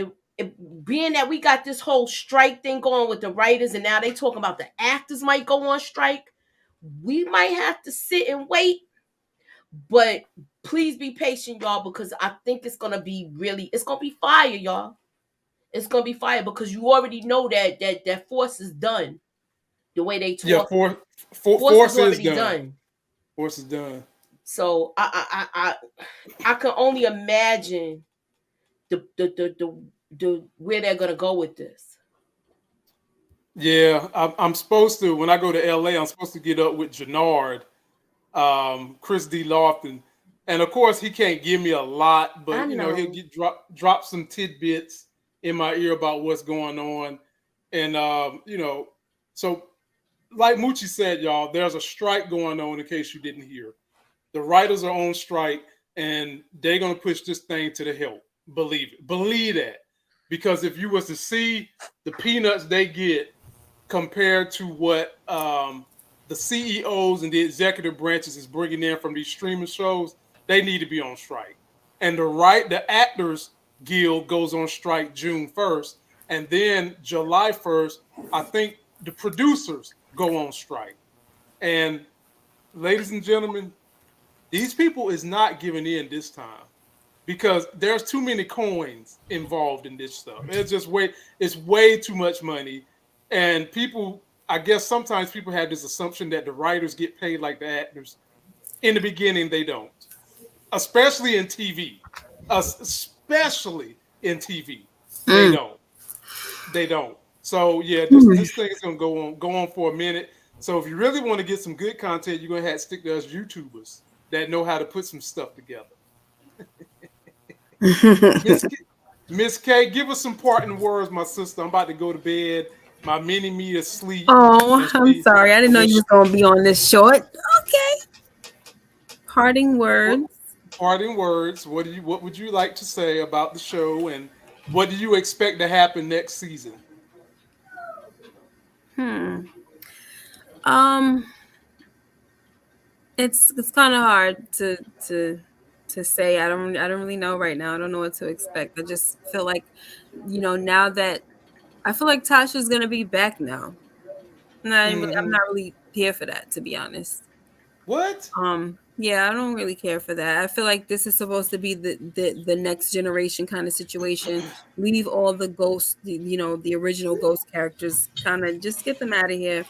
being that we got this whole strike thing going with the writers, and now they talking about the actors might go on strike, we might have to sit and wait. But please be patient, y'all, because I think it's gonna be fire, y'all. It's gonna be fire because you already know that Force is done. The way they talk, Force is already done. Force is done. So I can only imagine the where they're gonna go with this. Yeah, I'm supposed to, when I go to LA, I'm supposed to get up with Jannard, Chris D. Lofton, and of course he can't give me a lot, but you know he'll get drop some tidbits in my ear about what's going on, and you know, so like Moochie said, y'all, there's a strike going on. In case you didn't hear. The writers are on strike, and they're going to push this thing to the hilt. Believe it. Believe that. Because if you was to see the peanuts they get compared to what the CEOs and the executive branches is bringing in from these streaming shows, they need to be on strike. And the Actors Guild goes on strike June 1st. And then July 1st, I think the producers go on strike. And ladies and gentlemen, these people is not giving in this time because there's too many coins involved in this stuff. It's way too much money. And people, I guess sometimes people have this assumption that the writers get paid like the actors. In the beginning, they don't. Especially in TV. Especially in TV. They don't. They don't. So yeah, this thing is gonna go on for a minute. So if you really want to get some good content, you're gonna have to stick to us YouTubers that know how to put some stuff together. Miss K, give us some parting words, my sister. I'm about to go to bed. My mini me is asleep. Oh, I'm sorry. I didn't know you was gonna be on this short. Okay. Parting words. Parting words. What would you like to say about the show, and what do you expect to happen next season? It's kind of hard to say. I don't really know right now. I don't know what to expect. I just feel like, you know, now that I feel like Tasha's gonna be back now. I'm not really here for that, to be honest. What? Yeah, I don't really care for that. I feel like this is supposed to be the next generation kind of situation. Leave all the ghosts, you know, the original ghost characters, kind of just get them out of here.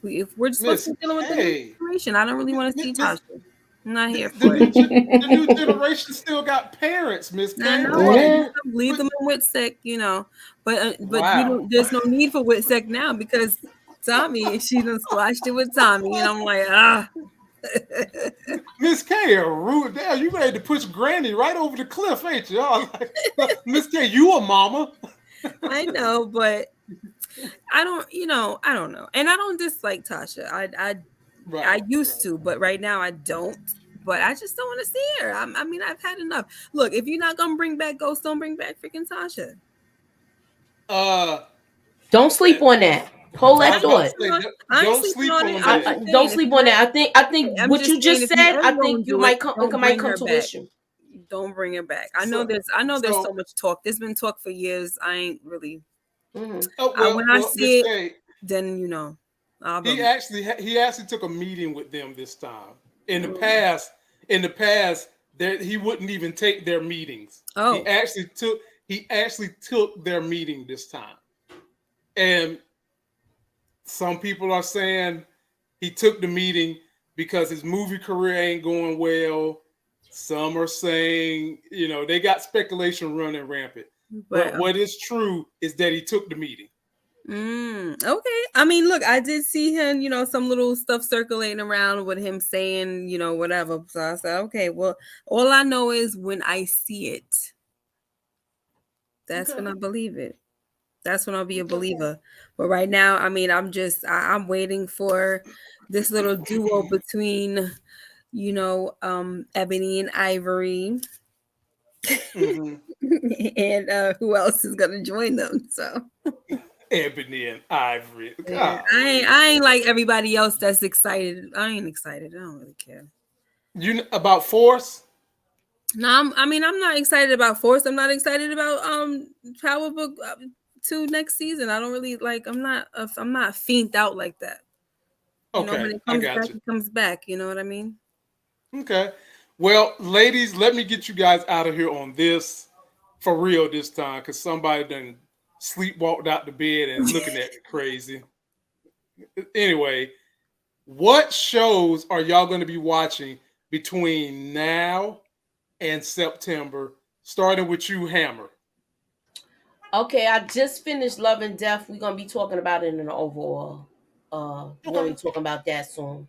If we're just supposed to be dealing with the new generation, I don't really want to see Tasha. I'm not here for it. The new generation still got parents, Miss K. I know. Leave them in Whitsec, you know. But wow. There's no need for Whitsec now because Tommy, she done squashed it with Tommy, and I'm like, Miss K, rude down. You ready to push Granny right over the cliff, ain't you? Like, Miss K, you a mama. I know, but I don't, I don't know. And I don't dislike Tasha. I used to, but right now I don't. But I just don't want to see her. I mean, I've had enough. Look, if you're not gonna bring back Ghost, don't bring back freaking Tasha. Don't sleep on that. Hold that thought. Don't sleep on it. Don't sleep on that. I think what you just said. I think you might come to fruition. Don't bring her back. I know there's so much talk. There's been talk for years. I ain't really. Mm-hmm. When I see it, then he actually took a meeting with them this time. In the past, he wouldn't even take their meetings. Oh, he actually took their meeting this time. And some people are saying he took the meeting because his movie career ain't going well. Some are saying, they got speculation running rampant. But what is true is that he took the meeting. Okay. I mean, look, I did see him, some little stuff circulating around with him saying, whatever. So I said, okay, well, all I know is when I see it, that's when I believe it. That's when I'll be a believer. But right now, I mean, I'm waiting for this little duo between, Ebony and Ivory. Mm-hmm. And who else is gonna join them? So Ebony and Ivory. Yeah, I ain't like everybody else that's excited. I ain't excited. I don't really care. You about Force? No, I'm not excited about Force. I'm not excited about Power Book 2 next season. I don't really like. I'm not fiended out like that. Okay, when it comes back, it comes back. You know what I mean? Okay. Well, ladies, let me get you guys out of here on this for real this time, because somebody done sleepwalked out the bed and looking at me crazy. Anyway, what shows are y'all going to be watching between now and September, starting with you, Hammer? Okay, I just finished Love and Death. We're going to be talking about it in the overall. We're going to be talking about that soon.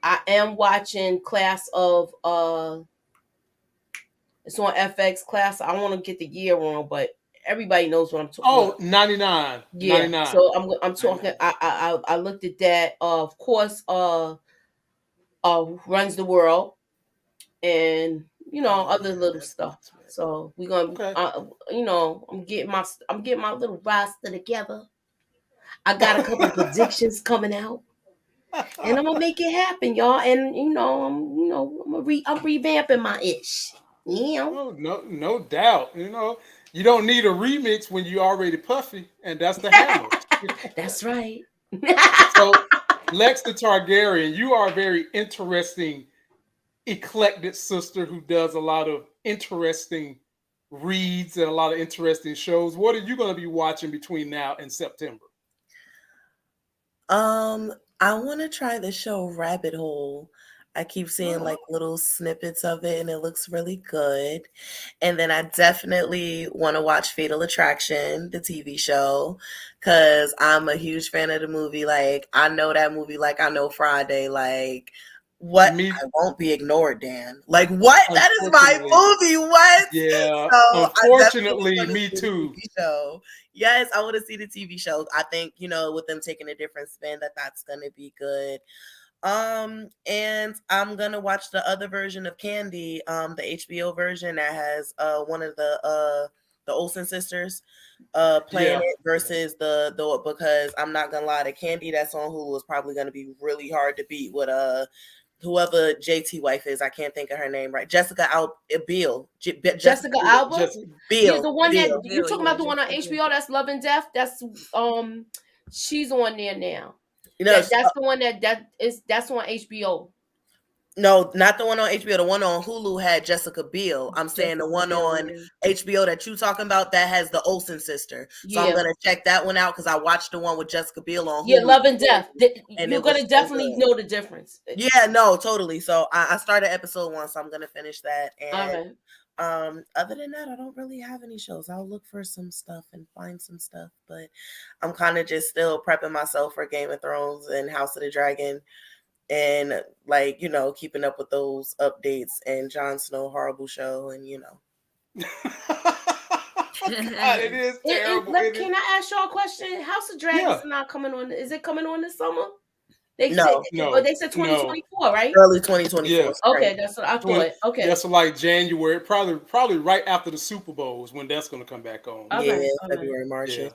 I am watching Class of it's on FX. Class. I want to get the year wrong, but everybody knows what I'm talking about. 99. Yeah. 99. So I'm talking. I looked at that. Of course. Runs the World, and other little stuff. So we're gonna. I'm getting my little roster together. I got a couple predictions coming out. And I'm gonna make it happen, y'all. And I'm revamping my ish. Yeah. Oh, no doubt. You don't need a remix when you already puffy, and that's the Hammer. That's right. So, Lex the Targaryen, you are a very interesting, eclectic sister who does a lot of interesting reads and a lot of interesting shows. What are you going to be watching between now and September? I want to try the show Rabbit Hole. I keep seeing like little snippets of it and it looks really good. And then I definitely want to watch Fatal Attraction, the TV show, because I'm a huge fan of the movie. Like, I know that movie like I know Friday. Like, what? I won't be ignored, Dan. Like, what? That is my movie. What? Yeah. So unfortunately, me too. Show. Yes, I want to see the TV show. I think, with them taking a different spin, that's going to be good. And I'm gonna watch the other version of Candy, the HBO version that has one of the Olsen sisters playing it versus the because I'm not gonna lie, the Candy that's on Hulu is probably gonna be really hard to beat with whoever JT wife is. I can't think of her name right. Jessica Biel. Jessica Alba. Biel. Yeah, the one that you talking about, the one on HBO that's Love and Death. That's she's on there now. That's the one that's on HBO. No, not the one on HBO. The one on Hulu had Jessica Biel. I'm saying the one on HBO that you talking about that has the Olsen sister. So I'm gonna check that one out because I watched the one with Jessica Biel on Hulu. Yeah, Love and Death. And you're gonna definitely know the difference. Yeah, no, totally. So I started episode 1, so I'm gonna finish that. And other than that, I don't really have any shows. I'll look for some stuff and find some stuff, but I'm kind of just still prepping myself for Game of Thrones and House of the Dragon. and like, you know, keeping up with those updates and Jon Snow horrible show, and you know. God, it is terrible. Can I ask y'all a question? House of Dragons is not coming on. Is it coming on this summer? They said 2024, right? Early 2024. Yeah. Okay, that's what I thought. Okay. That's like January, probably right after the Super Bowl is when that's going to come back on. Yeah, February, March. Yeah.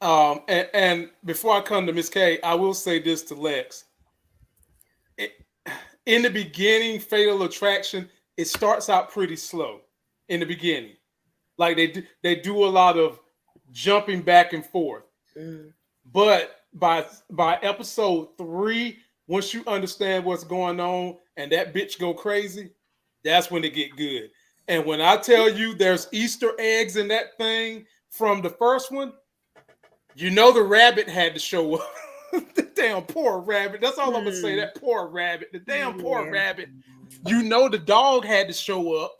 And before I come to Miss K, I will say this to Lex. In the beginning, Fatal Attraction, it starts out pretty slow in the beginning. Like they do a lot of jumping back and forth. But by episode 3, once you understand what's going on and that bitch go crazy, that's when it get good. And when I tell you there's Easter eggs in that thing from the first one, you know the rabbit had to show up. The damn poor rabbit. That's all I'm gonna say. That poor rabbit. The damn poor rabbit. You know the dog had to show up.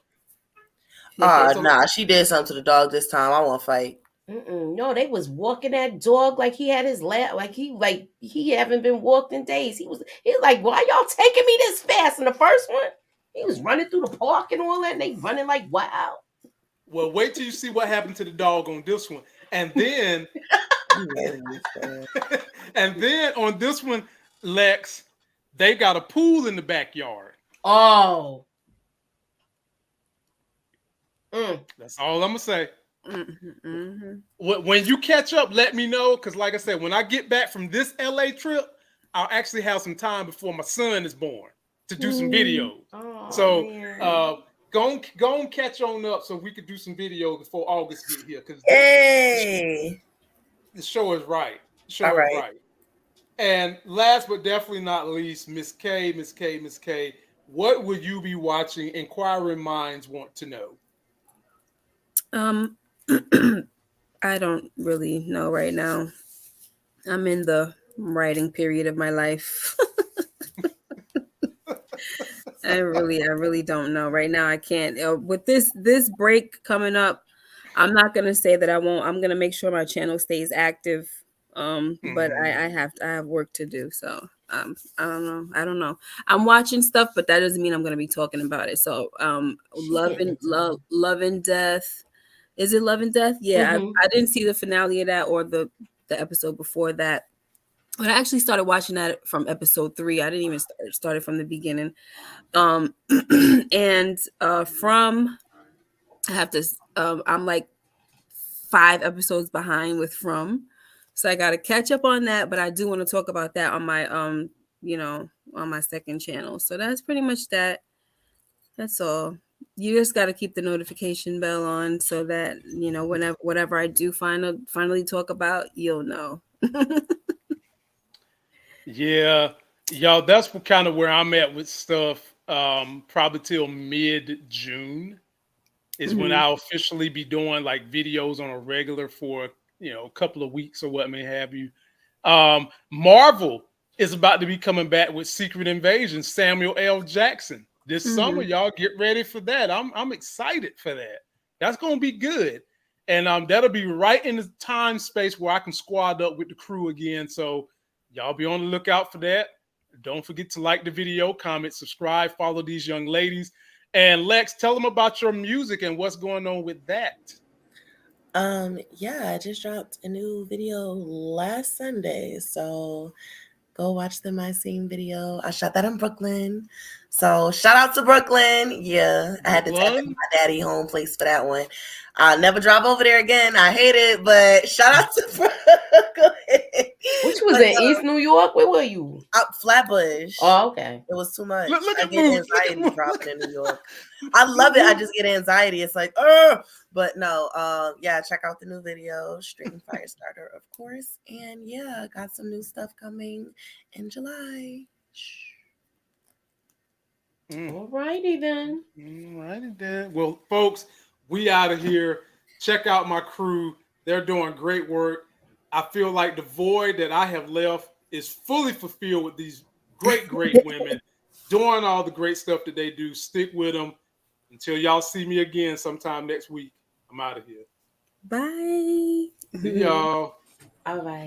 Nah, she did something to the dog this time. I won't fight. No, they was walking that dog like he had his like he haven't been walked in days. He was like, why y'all taking me this fast? In the first one, he was running through the park and all that, and they running like wow. Well, wait till you see what happened to the dog on this one, and then and then on this one, Lex, they got a pool in the backyard. Oh. That's all I'm gonna say. When you catch up, let me know, because like I said, when I get back from this LA trip, I'll actually have some time before my son is born to do some videos. Go and catch on up so we could do some videos before August get here, because the show is right. The show is right. And last but definitely not least, Miss K, what will you be watching? Inquiring minds want to know. I don't really know right now. I'm in the writing period of my life. I really don't know right now. I can't. With this break coming up, I'm not gonna say that I won't. I'm gonna make sure my channel stays active. But I have work to do. So I don't know. I'm watching stuff, but that doesn't mean I'm gonna be talking about it. So Love and Death. Is it Love and Death? Yeah, I didn't see the finale of that or the episode before that. But I actually started watching that from episode 3. I didn't even start it from the beginning. And From, I have to. I'm like 5 episodes behind with From, so I got to catch up on that. But I do want to talk about that on my on my second channel. So that's pretty much that. That's all. You just got to keep the notification bell on so that, whatever I do finally talk about, you'll know. Yeah, y'all, that's kind of where I'm at with stuff. Probably till mid-June is when I'll officially be doing like videos on a regular for, a couple of weeks or what may have you. Marvel is about to be coming back with Secret Invasion, Samuel L. Jackson. This summer, y'all get ready for that. I'm excited for that. That's gonna be good, and that'll be right in the time space where I can squad up with the crew again. So y'all be on the lookout for that. Don't forget to like the video, comment, subscribe, follow these young ladies. And Lex, tell them about your music and what's going on with that. Yeah, I just dropped a new video last Sunday, so go watch the My Scene video. I shot that in Brooklyn. So shout out to Brooklyn. Yeah, I had to take my daddy home place for that one. I'll never drive over there again. I hate it, but shout out to Brooklyn. Which was in East New York? Where were you? Flatbush. Oh, okay. It was too much. Look I at get anxiety dropping in New York. I love it. I just get anxiety. It's like, but no, yeah, check out the new video, Stream Firestarter, of course. And yeah, got some new stuff coming in July. Alrighty then. Alrighty then. Well, folks, we out of here. Check out my crew. They're doing great work. I feel like the void that I have left is fully fulfilled with these great women doing all the great stuff that they do. Stick with them until y'all see me again sometime next week. I'm out of here. Bye. See y'all. All right.